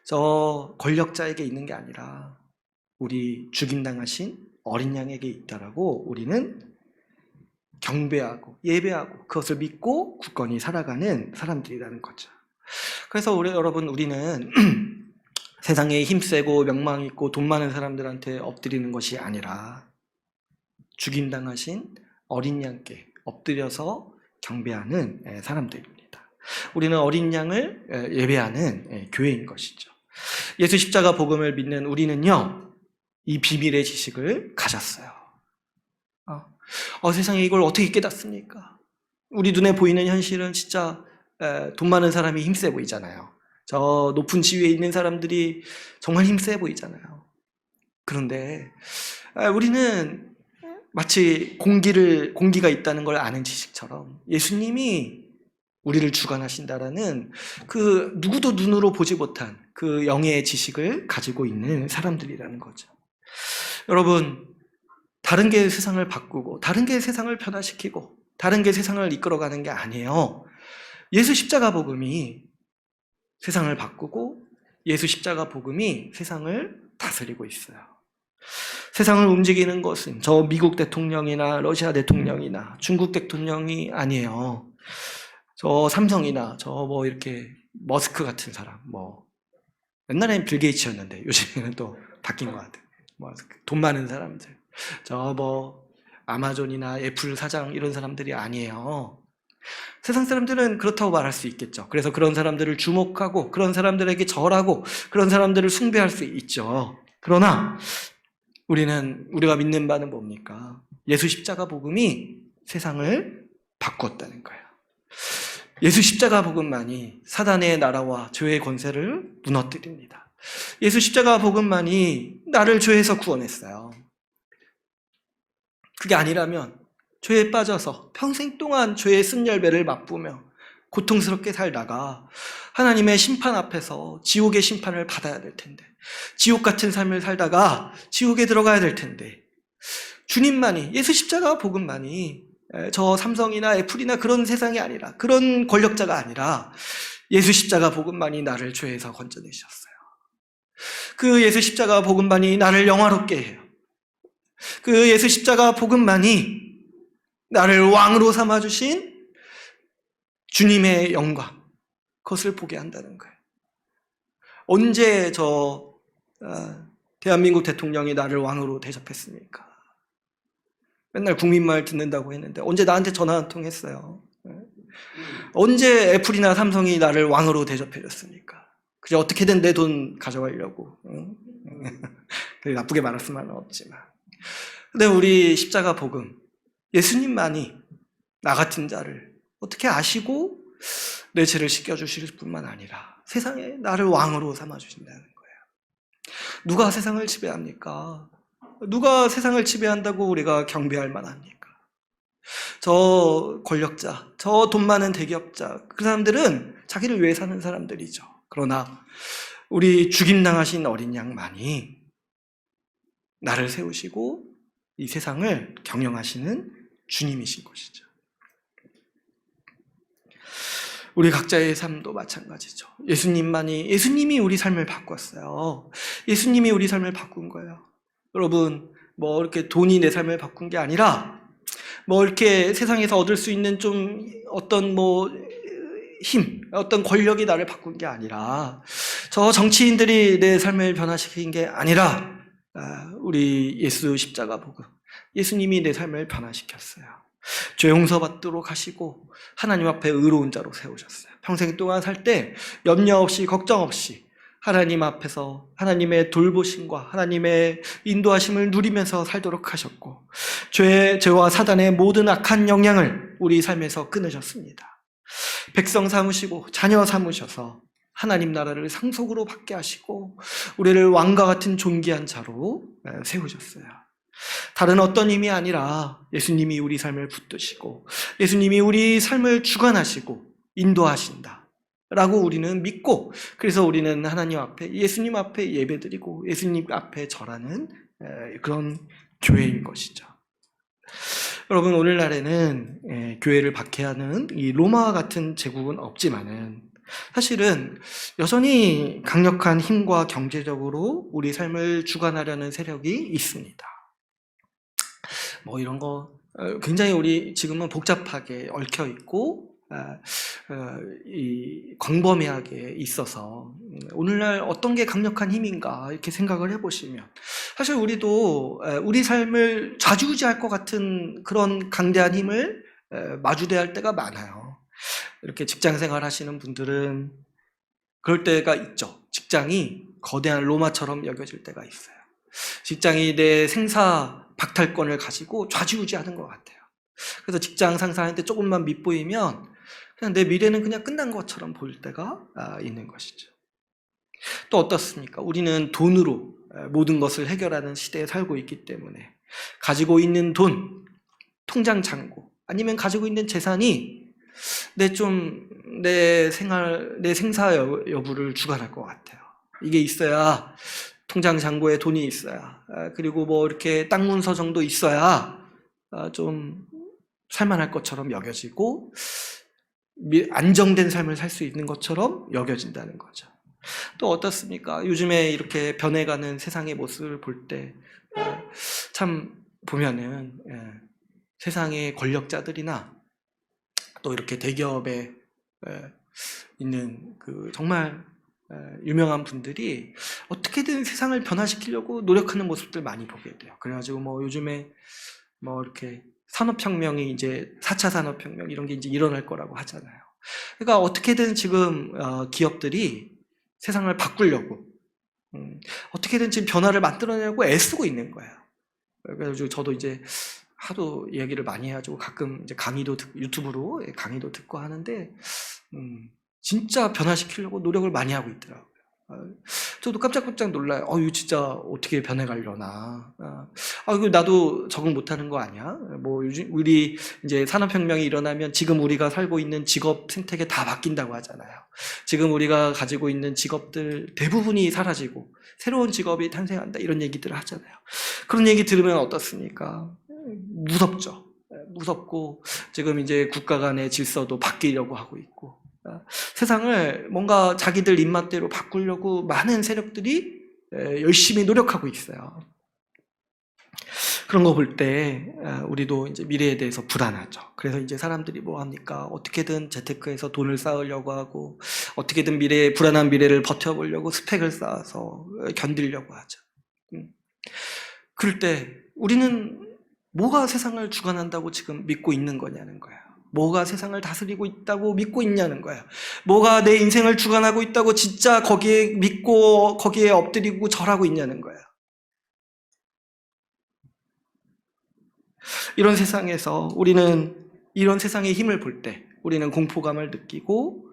저 권력자에게 있는 게 아니라 우리 죽임당하신 어린 양에게 있다라고 우리는 경배하고 예배하고 그것을 믿고 굳건히 살아가는 사람들이라는 거죠. 그래서 우리는 세상에 힘세고 명망 있고 돈 많은 사람들한테 엎드리는 것이 아니라 죽임당하신 어린 양께 엎드려서 경배하는 사람들입니다. 우리는 어린 양을 예배하는 교회인 것이죠. 예수 십자가 복음을 믿는 우리는요, 이 비밀의 지식을 가졌어요. 세상에 이걸 어떻게 깨닫습니까? 우리 눈에 보이는 현실은 진짜 돈 많은 사람이 힘세 보이잖아요. 저 높은 지위에 있는 사람들이 정말 힘세 보이잖아요. 그런데 우리는 마치 공기가 있다는 걸 아는 지식처럼 예수님이 우리를 주관하신다라는 그 누구도 눈으로 보지 못한 그 영의 지식을 가지고 있는 사람들이라는 거죠. 여러분, 다른 게 세상을 바꾸고 다른 게 세상을 변화시키고 다른 게 세상을 이끌어가는 게 아니에요. 예수 십자가 복음이 세상을 바꾸고 예수 십자가 복음이 세상을 다스리고 있어요. 세상을 움직이는 것은 저 미국 대통령이나 러시아 대통령이나 중국 대통령이 아니에요. 저 삼성이나 저 뭐 이렇게 머스크 같은 사람, 옛날에는 빌 게이츠였는데 요즘에는 또 바뀐 것 같아요. 돈 많은 사람들, 저 아마존이나 애플 사장 이런 사람들이 아니에요. 세상 사람들은 그렇다고 말할 수 있겠죠. 그래서 그런 사람들을 주목하고 그런 사람들에게 절하고 그런 사람들을 숭배할 수 있죠. 그러나 우리가 믿는 바는 뭡니까? 예수 십자가 복음이 세상을 바꾸었다는 거예요. 예수 십자가 복음만이 사단의 나라와 죄의 권세를 무너뜨립니다. 예수 십자가 복음만이 나를 죄에서 구원했어요. 그게 아니라면 죄에 빠져서 평생 동안 죄의 쓴열배를 맛보며 고통스럽게 살다가 하나님의 심판 앞에서 지옥의 심판을 받아야 될 텐데, 지옥 같은 삶을 살다가 지옥에 들어가야 될 텐데, 주님만이, 예수 십자가 복음만이 저 삼성이나 애플이나 그런 세상이 아니라, 그런 권력자가 아니라 예수 십자가 복음만이 나를 죄에서 건져내셨어요. 그 예수 십자가 복음만이 나를 영화롭게 해요. 그 예수 십자가 복음만이 나를 왕으로 삼아주신 주님의 영광, 그것을 보게 한다는 거예요. 언제 대한민국 대통령이 나를 왕으로 대접했습니까? 맨날 국민말 듣는다고 했는데 언제 나한테 전화 한 통 했어요? 언제 애플이나 삼성이 나를 왕으로 대접해줬습니까? 그저 어떻게든 내 돈 가져가려고. 나쁘게 말할 수는 없지만. 근데 우리 십자가 복음, 예수님만이 나 같은 자를 어떻게 아시고 내 죄를 씻겨주실 뿐만 아니라 세상에 나를 왕으로 삼아주신다는 거예요. 누가 세상을 지배합니까? 누가 세상을 지배한다고 우리가 경배할 만합니까? 저 권력자, 저 돈 많은 대기업자, 그 사람들은 자기를 위해 사는 사람들이죠. 그러나 우리 죽임당하신 어린 양만이 나를 세우시고 이 세상을 경영하시는 주님이신 것이죠. 우리 각자의 삶도 마찬가지죠. 예수님이 우리 삶을 바꿨어요. 예수님이 우리 삶을 바꾼 거예요. 여러분, 이렇게 돈이 내 삶을 바꾼 게 아니라, 이렇게 세상에서 얻을 수 있는 어떤 힘, 어떤 권력이 나를 바꾼 게 아니라, 저 정치인들이 내 삶을 변화시킨 게 아니라, 우리 예수 십자가 복음, 예수님이 내 삶을 변화시켰어요. 죄 용서받도록 하시고 하나님 앞에 의로운 자로 세우셨어요. 평생 동안 살 때 염려 없이 걱정 없이 하나님 앞에서 하나님의 돌보심과 하나님의 인도하심을 누리면서 살도록 하셨고, 죄와 사단의 모든 악한 영향을 우리 삶에서 끊으셨습니다. 백성 삼으시고 자녀 삼으셔서 하나님 나라를 상속으로 받게 하시고 우리를 왕과 같은 존귀한 자로 세우셨어요. 다른 어떤 힘이 아니라 예수님이 우리 삶을 붙드시고 예수님이 우리 삶을 주관하시고 인도하신다 라고 우리는 믿고, 그래서 우리는 하나님 앞에, 예수님 앞에 예배드리고 예수님 앞에 절하는 그런 교회인 것이죠. 여러분, 오늘날에는 교회를 박해하는 이 로마와 같은 제국은 없지만은 사실은 여전히 강력한 힘과 경제적으로 우리 삶을 주관하려는 세력이 있습니다. 이런 거 굉장히 우리 지금은 복잡하게 얽혀 있고 광범위하게 있어서 오늘날 어떤 게 강력한 힘인가 이렇게 생각을 해보시면, 사실 우리도 우리 삶을 좌지우지할 것 같은 그런 강대한 힘을 마주대야 할 때가 많아요. 이렇게 직장생활 하시는 분들은 그럴 때가 있죠. 직장이 거대한 로마처럼 여겨질 때가 있어요. 직장이 내 생사 박탈권을 가지고 좌지우지하는 것 같아요. 그래서 직장 상사한테 조금만 밉보이면 그냥 내 미래는 그냥 끝난 것처럼 보일 때가 있는 것이죠. 또 어떻습니까? 우리는 돈으로 모든 것을 해결하는 시대에 살고 있기 때문에 가지고 있는 돈, 통장 잔고, 아니면 가지고 있는 재산이 내 생사 여부를 주관할 것 같아요. 이게 있어야, 통장 잔고에 돈이 있어야, 그리고 이렇게 땅 문서 정도 있어야 좀 살만할 것처럼 여겨지고 안정된 삶을 살 수 있는 것처럼 여겨진다는 거죠. 또 어떻습니까? 요즘에 이렇게 변해가는 세상의 모습을 볼 때 참 보면은 세상의 권력자들이나 또 이렇게 대기업에 있는 그 정말 유명한 분들이 어떻게든 세상을 변화시키려고 노력하는 모습들 많이 보게 돼요. 그래가지고 요즘에 이렇게 산업혁명이 이제 4차 산업혁명 이런 게 이제 일어날 거라고 하잖아요. 그러니까 어떻게든 지금 기업들이 세상을 바꾸려고 어떻게든 지금 변화를 만들어내려고 애쓰고 있는 거예요. 그래서 저도 이제 하도 이야기를 많이 해가지고 가끔 이제 유튜브로 강의도 듣고 하는데, 진짜 변화시키려고 노력을 많이 하고 있더라고요. 저도 깜짝깜짝 놀라요. 이거 진짜 어떻게 변해가려나. 이거 나도 적응 못하는 거 아니야? 뭐 요즘 우리 이제 산업혁명이 일어나면 지금 우리가 살고 있는 직업 생태계 다 바뀐다고 하잖아요. 지금 우리가 가지고 있는 직업들 대부분이 사라지고 새로운 직업이 탄생한다 이런 얘기들을 하잖아요. 그런 얘기 들으면 어떻습니까? 무섭죠. 무섭고 지금 이제 국가 간의 질서도 바뀌려고 하고 있고. 세상을 뭔가 자기들 입맛대로 바꾸려고 많은 세력들이 열심히 노력하고 있어요. 그런 거 볼 때 우리도 이제 미래에 대해서 불안하죠. 그래서 이제 사람들이 뭐 합니까? 어떻게든 재테크에서 돈을 쌓으려고 하고 어떻게든 불안한 미래를 버텨보려고 스펙을 쌓아서 견디려고 하죠. 그럴 때 우리는 뭐가 세상을 주관한다고 지금 믿고 있는 거냐는 거예요. 뭐가 세상을 다스리고 있다고 믿고 있냐는 거예요. 뭐가 내 인생을 주관하고 있다고 진짜 거기에 믿고 거기에 엎드리고 절하고 있냐는 거예요. 이런 세상에서 우리는 이런 세상의 힘을 볼 때 우리는 공포감을 느끼고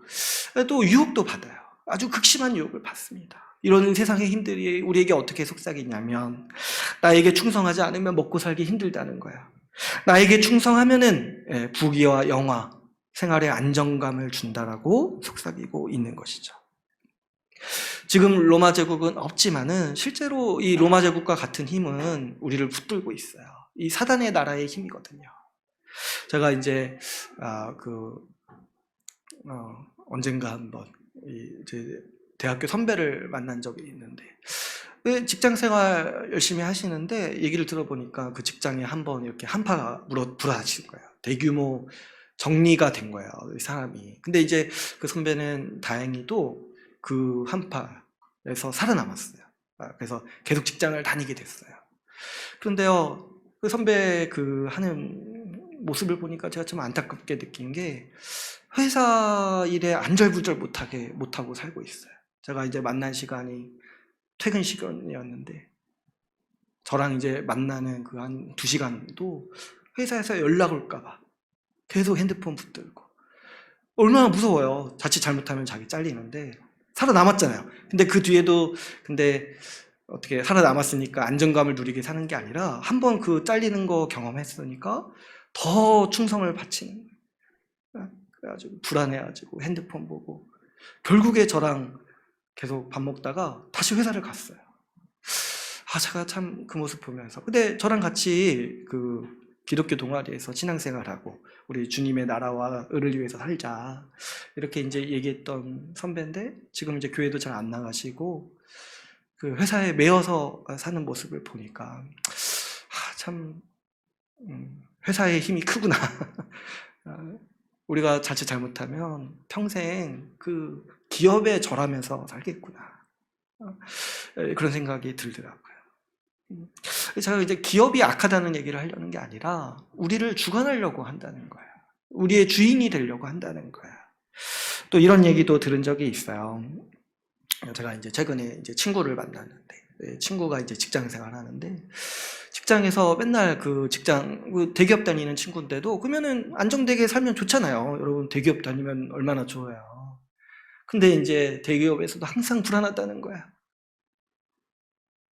또 유혹도 받아요. 아주 극심한 유혹을 받습니다. 이런 세상의 힘들이 우리에게 어떻게 속삭이냐면 나에게 충성하지 않으면 먹고 살기 힘들다는 거예요. 나에게 충성하면은 부귀와 영화, 생활의 안정감을 준다라고 속삭이고 있는 것이죠. 지금 로마 제국은 없지만은 실제로 이 로마 제국과 같은 힘은 우리를 붙들고 있어요. 이 사단의 나라의 힘이거든요. 제가 이제 언젠가 한번 이제 대학교 선배를 만난 적이 있는데 직장 생활 열심히 하시는데 얘기를 들어보니까 그 직장에 한번 이렇게 한파가 불어닥친 거예요. 대규모 정리가 된 거예요, 이 사람이. 근데 이제 그 선배는 다행히도 그 한파에서 살아남았어요. 그래서 계속 직장을 다니게 됐어요. 그런데요, 그 선배 하는 모습을 보니까 제가 좀 안타깝게 느낀 게 회사 일에 안절부절 못하고 살고 있어요. 제가 이제 만난 시간이 퇴근 시간이었는데 저랑 이제 만나는 그 한 2시간도 회사에서 연락 올까봐 계속 핸드폰 붙들고 얼마나 무서워요. 자칫 잘못하면 자기 잘리는데 살아남았잖아요. 근데 그 뒤에도 어떻게 살아남았으니까 안정감을 누리게 사는 게 아니라 한번 그 잘리는 거 경험했으니까 더 충성을 바치는 거예요. 그래가지고 불안해가지고 핸드폰 보고 결국에 저랑 계속 밥 먹다가 다시 회사를 갔어요. 제가 참 그 모습 보면서 근데 저랑 같이 그 기독교 동아리에서 신앙생활하고 우리 주님의 나라와 을을 위해서 살자 이렇게 이제 얘기했던 선배인데 지금 이제 교회도 잘 안 나가시고 그 회사에 매여서 사는 모습을 보니까 참 회사의 힘이 크구나. 우리가 자칫 잘못하면 평생 그 기업에 절하면서 살겠구나. 그런 생각이 들더라고요. 제가 이제 기업이 악하다는 얘기를 하려는 게 아니라 우리를 주관하려고 한다는 거예요. 우리의 주인이 되려고 한다는 거예요. 또 이런 얘기도 들은 적이 있어요. 제가 이제 최근에 이제 친구를 만났는데 친구가 이제 직장 생활하는데 직장에서 맨날 그 대기업 다니는 친구인데도 그러면은 안정되게 살면 좋잖아요. 여러분 대기업 다니면 얼마나 좋아요. 근데 이제 대기업에서도 항상 불안하다는 거야.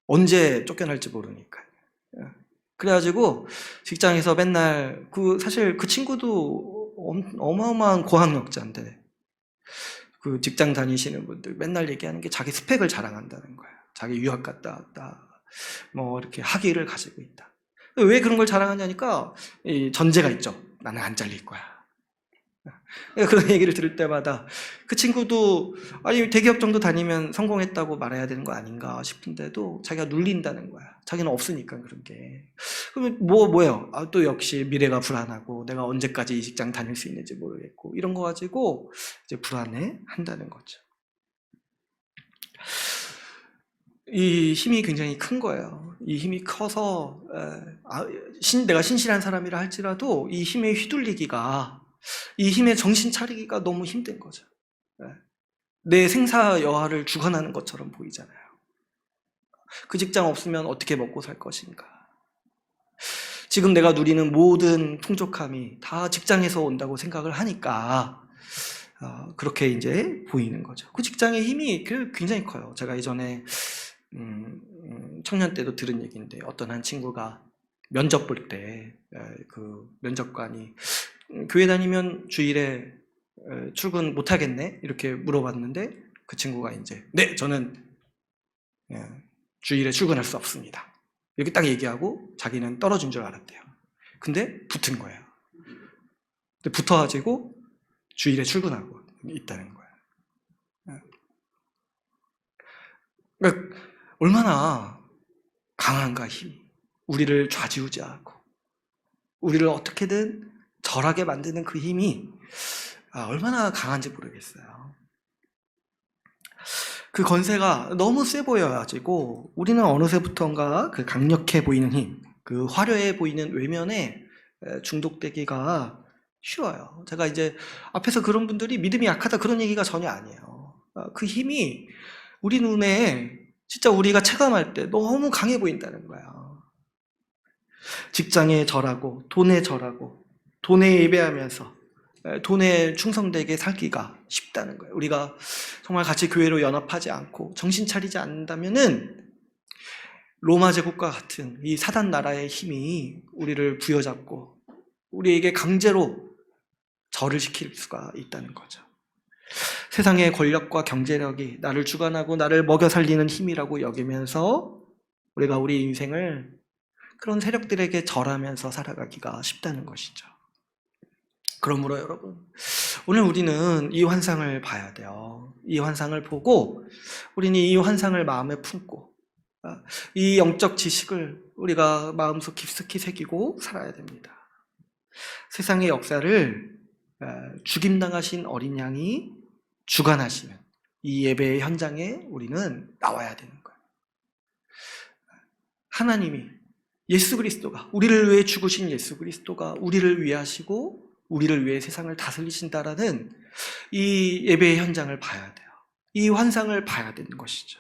언제 쫓겨날지 모르니까. 그래가지고 직장에서 맨날 사실 그 친구도 어마어마한 고학력자인데 그 직장 다니시는 분들 맨날 얘기하는 게 자기 스펙을 자랑한다는 거예요. 자기 유학 갔다 왔다. 뭐 이렇게 학위를 가지고 있다. 왜 그런 걸 자랑하냐니까 이 전제가 있죠. 나는 안 잘릴 거야. 그런 얘기를 들을 때마다 그 친구도 아니 대기업 정도 다니면 성공했다고 말해야 되는 거 아닌가 싶은데도 자기가 눌린다는 거야. 자기는 없으니까 그런 게. 그러면 뭐예요? 또 역시 미래가 불안하고 내가 언제까지 이 직장 다닐 수 있는지 모르겠고 이런 거 가지고 이제 불안해 한다는 거죠. 이 힘이 굉장히 큰 거예요. 이 힘이 커서 내가 신실한 사람이라 할지라도 이 힘에 휘둘리기가 이 힘에 정신 차리기가 너무 힘든 거죠. 내 생사 여하를 주관하는 것처럼 보이잖아요. 그 직장 없으면 어떻게 먹고 살 것인가. 지금 내가 누리는 모든 풍족함이 다 직장에서 온다고 생각을 하니까 그렇게 이제 보이는 거죠. 그 직장의 힘이 굉장히 커요. 제가 이전에 청년 때도 들은 얘기인데 어떤 한 친구가 면접 볼 때 그 면접관이 교회 다니면 주일에 출근 못 하겠네? 이렇게 물어봤는데 그 친구가 이제 네, 저는 주일에 출근할 수 없습니다. 이렇게 딱 얘기하고 자기는 떨어진 줄 알았대요. 근데 붙은 거예요. 근데 붙어가지고 주일에 출근하고 있다는 거예요. 그러니까 얼마나 강한가 힘이. 우리를 좌지우지하고 우리를 어떻게든 절하게 만드는 그 힘이 얼마나 강한지 모르겠어요. 그 건세가 너무 세 보여가지고 우리는 어느새부턴가 그 강력해 보이는 힘, 그 화려해 보이는 외면에 중독되기가 쉬워요. 제가 이제 앞에서 그런 분들이 믿음이 약하다 그런 얘기가 전혀 아니에요. 그 힘이 우리 눈에 진짜 우리가 체감할 때 너무 강해 보인다는 거야. 직장에 절하고 돈에 절하고 돈에 예배하면서 돈에 충성되게 살기가 쉽다는 거예요. 우리가 정말 같이 교회로 연합하지 않고 정신 차리지 않는다면은 로마 제국과 같은 이 사단 나라의 힘이 우리를 부여잡고 우리에게 강제로 절을 시킬 수가 있다는 거죠. 세상의 권력과 경제력이 나를 주관하고 나를 먹여 살리는 힘이라고 여기면서 우리가 우리 인생을 그런 세력들에게 절하면서 살아가기가 쉽다는 것이죠. 그러므로 여러분, 오늘 우리는 이 환상을 봐야 돼요. 이 환상을 보고 우리는 이 환상을 마음에 품고 이 영적 지식을 우리가 마음속 깊숙이 새기고 살아야 됩니다. 세상의 역사를 죽임당하신 어린 양이 주관하시는 이 예배의 현장에 우리는 나와야 되는 거예요. 하나님이 예수 그리스도가 우리를 위해 죽으신 예수 그리스도가 우리를 위해 하시고 우리를 위해 세상을 다스리신다라는 이 예배의 현장을 봐야 돼요. 이 환상을 봐야 되는 것이죠.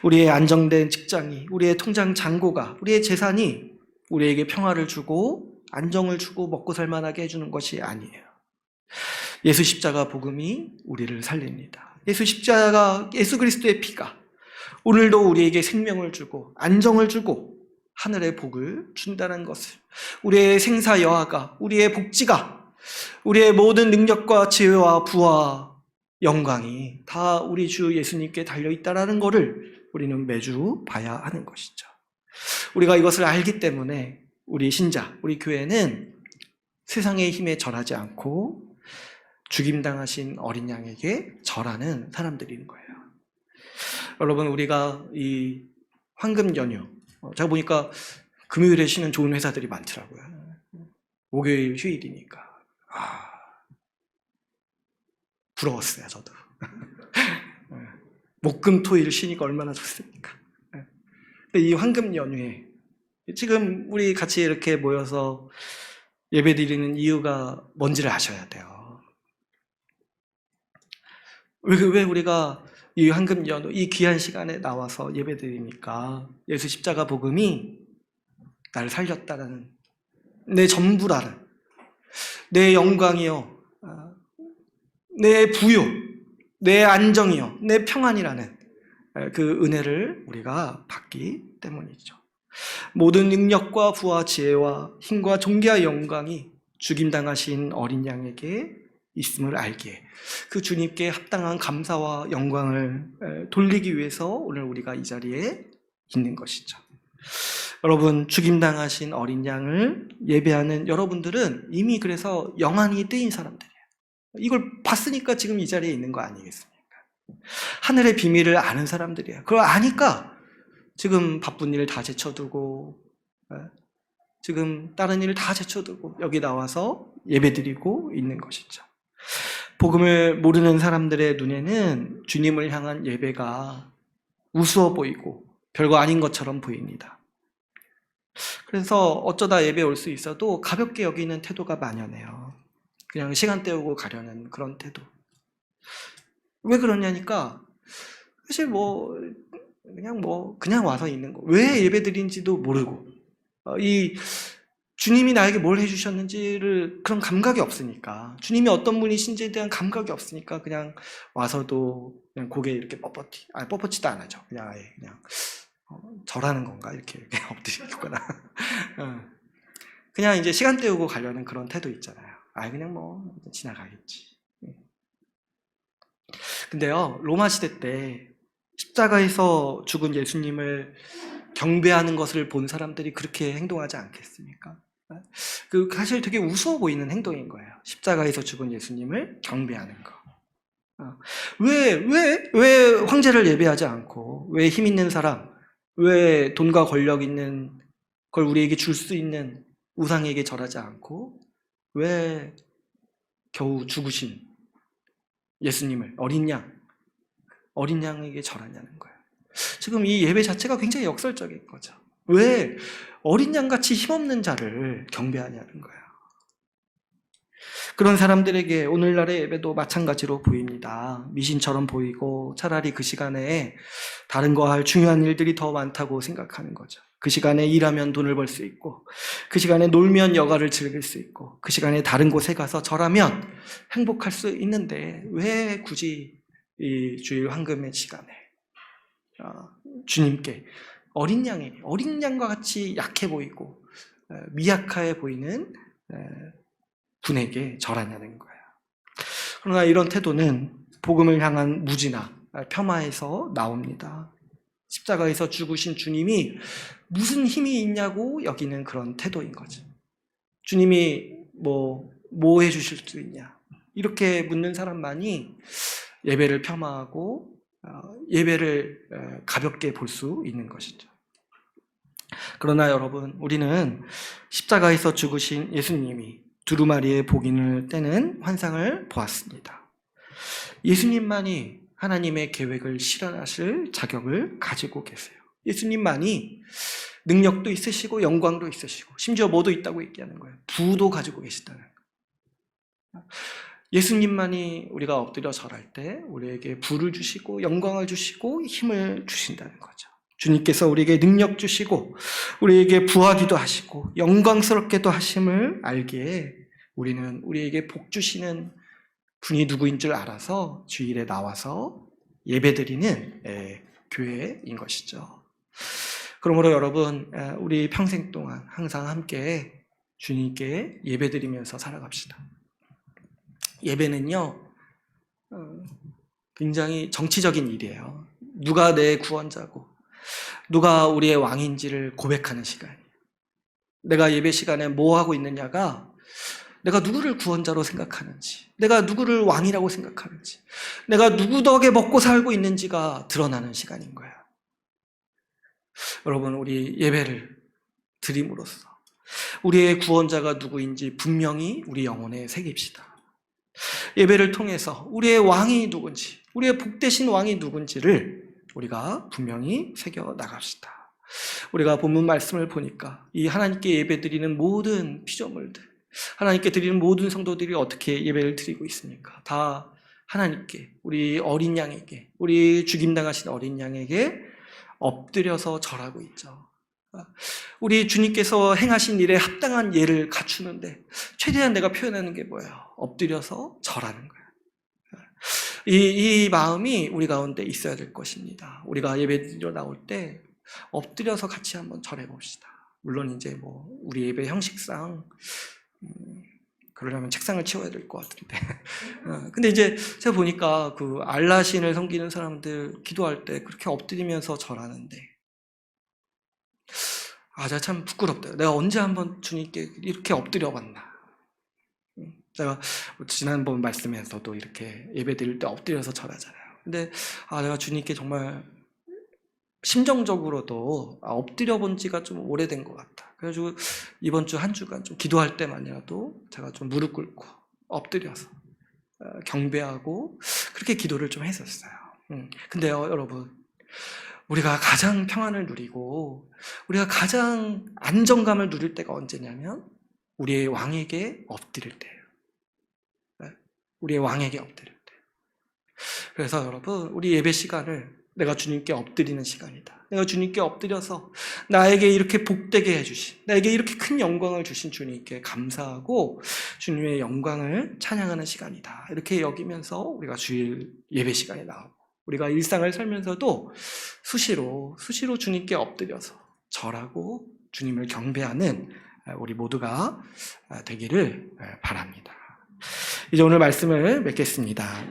우리의 안정된 직장이, 우리의 통장 잔고가, 우리의 재산이 우리에게 평화를 주고 안정을 주고 먹고 살만하게 해주는 것이 아니에요. 예수 십자가 복음이 우리를 살립니다. 예수 십자가, 예수 그리스도의 피가 오늘도 우리에게 생명을 주고 안정을 주고 하늘의 복을 준다는 것을, 우리의 생사 여하가, 우리의 복지가, 우리의 모든 능력과 지혜와 부와 영광이 다 우리 주 예수님께 달려있다는 것을 우리는 매주 봐야 하는 것이죠. 우리가 이것을 알기 때문에 우리 신자, 우리 교회는 세상의 힘에 절하지 않고 죽임당하신 어린 양에게 절하는 사람들인 거예요. 여러분, 우리가 이 황금 연휴, 제가 보니까 금요일에 쉬는 좋은 회사들이 많더라고요. 목요일 휴일이니까. 부러웠어요, 저도. 목금 토일 쉬니까 얼마나 좋습니까? 근데 이 황금 연휴에 지금 우리 같이 이렇게 모여서 예배 드리는 이유가 뭔지를 아셔야 돼요. 왜 우리가 이 황금 연휴, 이 귀한 시간에 나와서 예배 드리니까 예수 십자가 복음이 나를 살렸다라는, 내 전부라는, 내 영광이요, 내 부요, 내 안정이요, 내 평안이라는 그 은혜를 우리가 받기 때문이죠. 모든 능력과 부와 지혜와 힘과 존귀와 영광이 죽임당하신 어린 양에게 있음을 알기에 그 주님께 합당한 감사와 영광을 돌리기 위해서 오늘 우리가 이 자리에 있는 것이죠. 여러분, 죽임당하신 어린 양을 예배하는 여러분들은 이미 그래서 영안이 뜨인 사람들이에요. 이걸 봤으니까 지금 이 자리에 있는 거 아니겠습니까? 하늘의 비밀을 아는 사람들이에요. 그걸 아니까 지금 바쁜 일 다 제쳐두고 지금 다른 일 다 제쳐두고 여기 나와서 예배드리고 있는 것이죠. 복음을 모르는 사람들의 눈에는 주님을 향한 예배가 우스워 보이고 별거 아닌 것처럼 보입니다. 그래서 어쩌다 예배 올 수 있어도 가볍게 여기는 태도가 만연해요. 그냥 시간 때우고 가려는 그런 태도. 왜 그러냐니까 사실 그냥 와서 있는 거. 왜 예배 드린지도 모르고 이 주님이 나에게 뭘 해주셨는지를 그런 감각이 없으니까, 주님이 어떤 분이신지에 대한 감각이 없으니까 그냥 와서도 그냥 고개 이렇게 뻣뻣지도 안 하죠. 그냥 아예 그냥 절하는 건가 이렇게 엎드리거나 그냥 이제 시간 때우고 가려는 그런 태도 있잖아요. 그냥 뭐 지나가겠지. 근데요, 로마 시대 때 십자가에서 죽은 예수님을 경배하는 것을 본 사람들이 그렇게 행동하지 않겠습니까? 사실 되게 우스워 보이는 행동인 거예요. 십자가에서 죽은 예수님을 경배하는 거. 왜 황제를 예배하지 않고, 왜 힘 있는 사람, 왜 돈과 권력 있는 걸 우리에게 줄 수 있는 우상에게 절하지 않고, 왜 겨우 죽으신 예수님을, 어린 양에게 절하냐는 거예요. 지금 이 예배 자체가 굉장히 역설적인 거죠. 왜 어린 양같이 힘없는 자를 경배하냐는 거예요. 그런 사람들에게 오늘날의 예배도 마찬가지로 보입니다. 미신처럼 보이고 차라리 그 시간에 다른 거 할 중요한 일들이 더 많다고 생각하는 거죠. 그 시간에 일하면 돈을 벌 수 있고, 그 시간에 놀면 여가를 즐길 수 있고, 그 시간에 다른 곳에 가서 절하면 행복할 수 있는데 왜 굳이 이 주일 황금의 시간에 주님께 어린 양과 같이 약해 보이고 미약해 보이는 분에게 절하냐는 거예요. 그러나 이런 태도는 복음을 향한 무지나 폄하에서 나옵니다. 십자가에서 죽으신 주님이 무슨 힘이 있냐고 여기는 그런 태도인 거죠. 주님이 뭐 해주실 수 있냐, 이렇게 묻는 사람만이 예배를 폄하하고 예배를 가볍게 볼 수 있는 것이죠. 그러나 여러분, 우리는 십자가에서 죽으신 예수님이 두루마리의 복인을 떼는 환상을 보았습니다. 예수님만이 하나님의 계획을 실현하실 자격을 가지고 계세요. 예수님만이 능력도 있으시고 영광도 있으시고 심지어 뭐도 있다고 얘기하는 거예요. 부도 가지고 계시다는 거예요. 예수님만이 우리가 엎드려 절할 때 우리에게 부를 주시고 영광을 주시고 힘을 주신다는 거죠. 주님께서 우리에게 능력 주시고 우리에게 부하기도 하시고 영광스럽게도 하심을 알기에 우리는 우리에게 복 주시는 분이 누구인 줄 알아서 주일에 나와서 예배드리는 교회인 것이죠. 그러므로 여러분, 우리 평생 동안 항상 함께 주님께 예배드리면서 살아갑시다. 예배는요, 굉장히 정치적인 일이에요. 누가 내 구원자고 누가 우리의 왕인지를 고백하는 시간이에요. 내가 예배 시간에 뭐 하고 있느냐가 내가 누구를 구원자로 생각하는지, 내가 누구를 왕이라고 생각하는지, 내가 누구 덕에 먹고 살고 있는지가 드러나는 시간인 거예요. 여러분, 우리 예배를 드림으로써 우리의 구원자가 누구인지 분명히 우리 영혼에 새깁시다. 예배를 통해서 우리의 왕이 누군지, 우리의 복되신 왕이 누군지를 우리가 분명히 새겨 나갑시다. 우리가 본문 말씀을 보니까 이 하나님께 예배드리는 모든 피조물들, 하나님께 드리는 모든 성도들이 어떻게 예배를 드리고 있습니까? 다 하나님께, 우리 어린 양에게, 우리 죽임당하신 어린 양에게 엎드려서 절하고 있죠. 우리 주님께서 행하신 일에 합당한 예를 갖추는데 최대한 내가 표현하는 게 뭐예요? 엎드려서 절하는 거예요. 이 마음이 우리 가운데 있어야 될 것입니다. 우리가 예배드리러 나올 때 엎드려서 같이 한번 절해 봅시다. 물론 이제 뭐 우리 예배 형식상 그러려면 책상을 치워야 될 것 같은데 근데 이제 제가 보니까 그 알라신을 섬기는 사람들 기도할 때 그렇게 엎드리면서 절하는데 제가 참 부끄럽다. 내가 언제 한번 주님께 이렇게 엎드려 봤나. 제가 지난번 말씀에서도 이렇게 예배 드릴 때 엎드려서 절하잖아요. 근데 내가 주님께 정말 심정적으로도 엎드려 본 지가 좀 오래된 것 같다. 그래가지고 이번 주 한 주간 좀 기도할 때만이라도 제가 좀 무릎 꿇고 엎드려서 경배하고 그렇게 기도를 좀 했었어요. 근데요, 여러분, 우리가 가장 평안을 누리고 우리가 가장 안정감을 누릴 때가 언제냐면 우리의 왕에게 엎드릴 때예요. 우리의 왕에게 엎드릴 때. 그래서 여러분, 우리 예배 시간을 내가 주님께 엎드리는 시간이다. 내가 주님께 엎드려서 나에게 이렇게 복되게 해주신, 나에게 이렇게 큰 영광을 주신 주님께 감사하고 주님의 영광을 찬양하는 시간이다. 이렇게 여기면서 우리가 주일 예배 시간에 나오고, 우리가 일상을 살면서도 수시로 주님께 엎드려서 절하고 주님을 경배하는 우리 모두가 되기를 바랍니다. 이제 오늘 말씀을 맺겠습니다.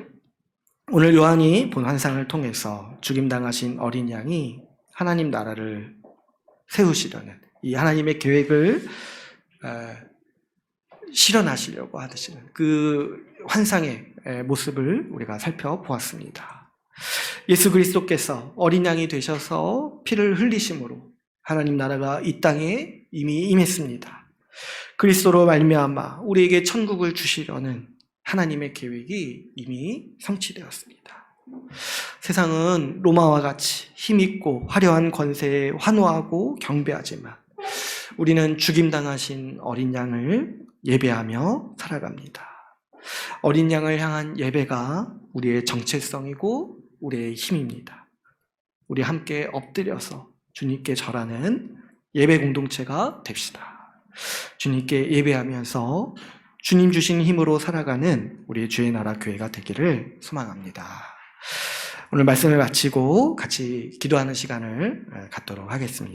오늘 요한이 본 환상을 통해서 죽임당하신 어린 양이 하나님 나라를 세우시려는 이 하나님의 계획을 실현하시려고 하시는 그 환상의 모습을 우리가 살펴보았습니다. 예수 그리스도께서 어린 양이 되셔서 피를 흘리심으로 하나님 나라가 이 땅에 이미 임했습니다. 그리스도로 말미암아 우리에게 천국을 주시려는 하나님의 계획이 이미 성취되었습니다. 세상은 로마와 같이 힘있고 화려한 권세에 환호하고 경배하지만 우리는 죽임당하신 어린 양을 예배하며 살아갑니다. 어린 양을 향한 예배가 우리의 정체성이고 우리의 힘입니다. 우리 함께 엎드려서 주님께 절하는 예배 공동체가 됩시다. 주님께 예배하면서 주님 주신 힘으로 살아가는 우리의 주의 나라 교회가 되기를 소망합니다. 오늘 말씀을 마치고 같이 기도하는 시간을 갖도록 하겠습니다.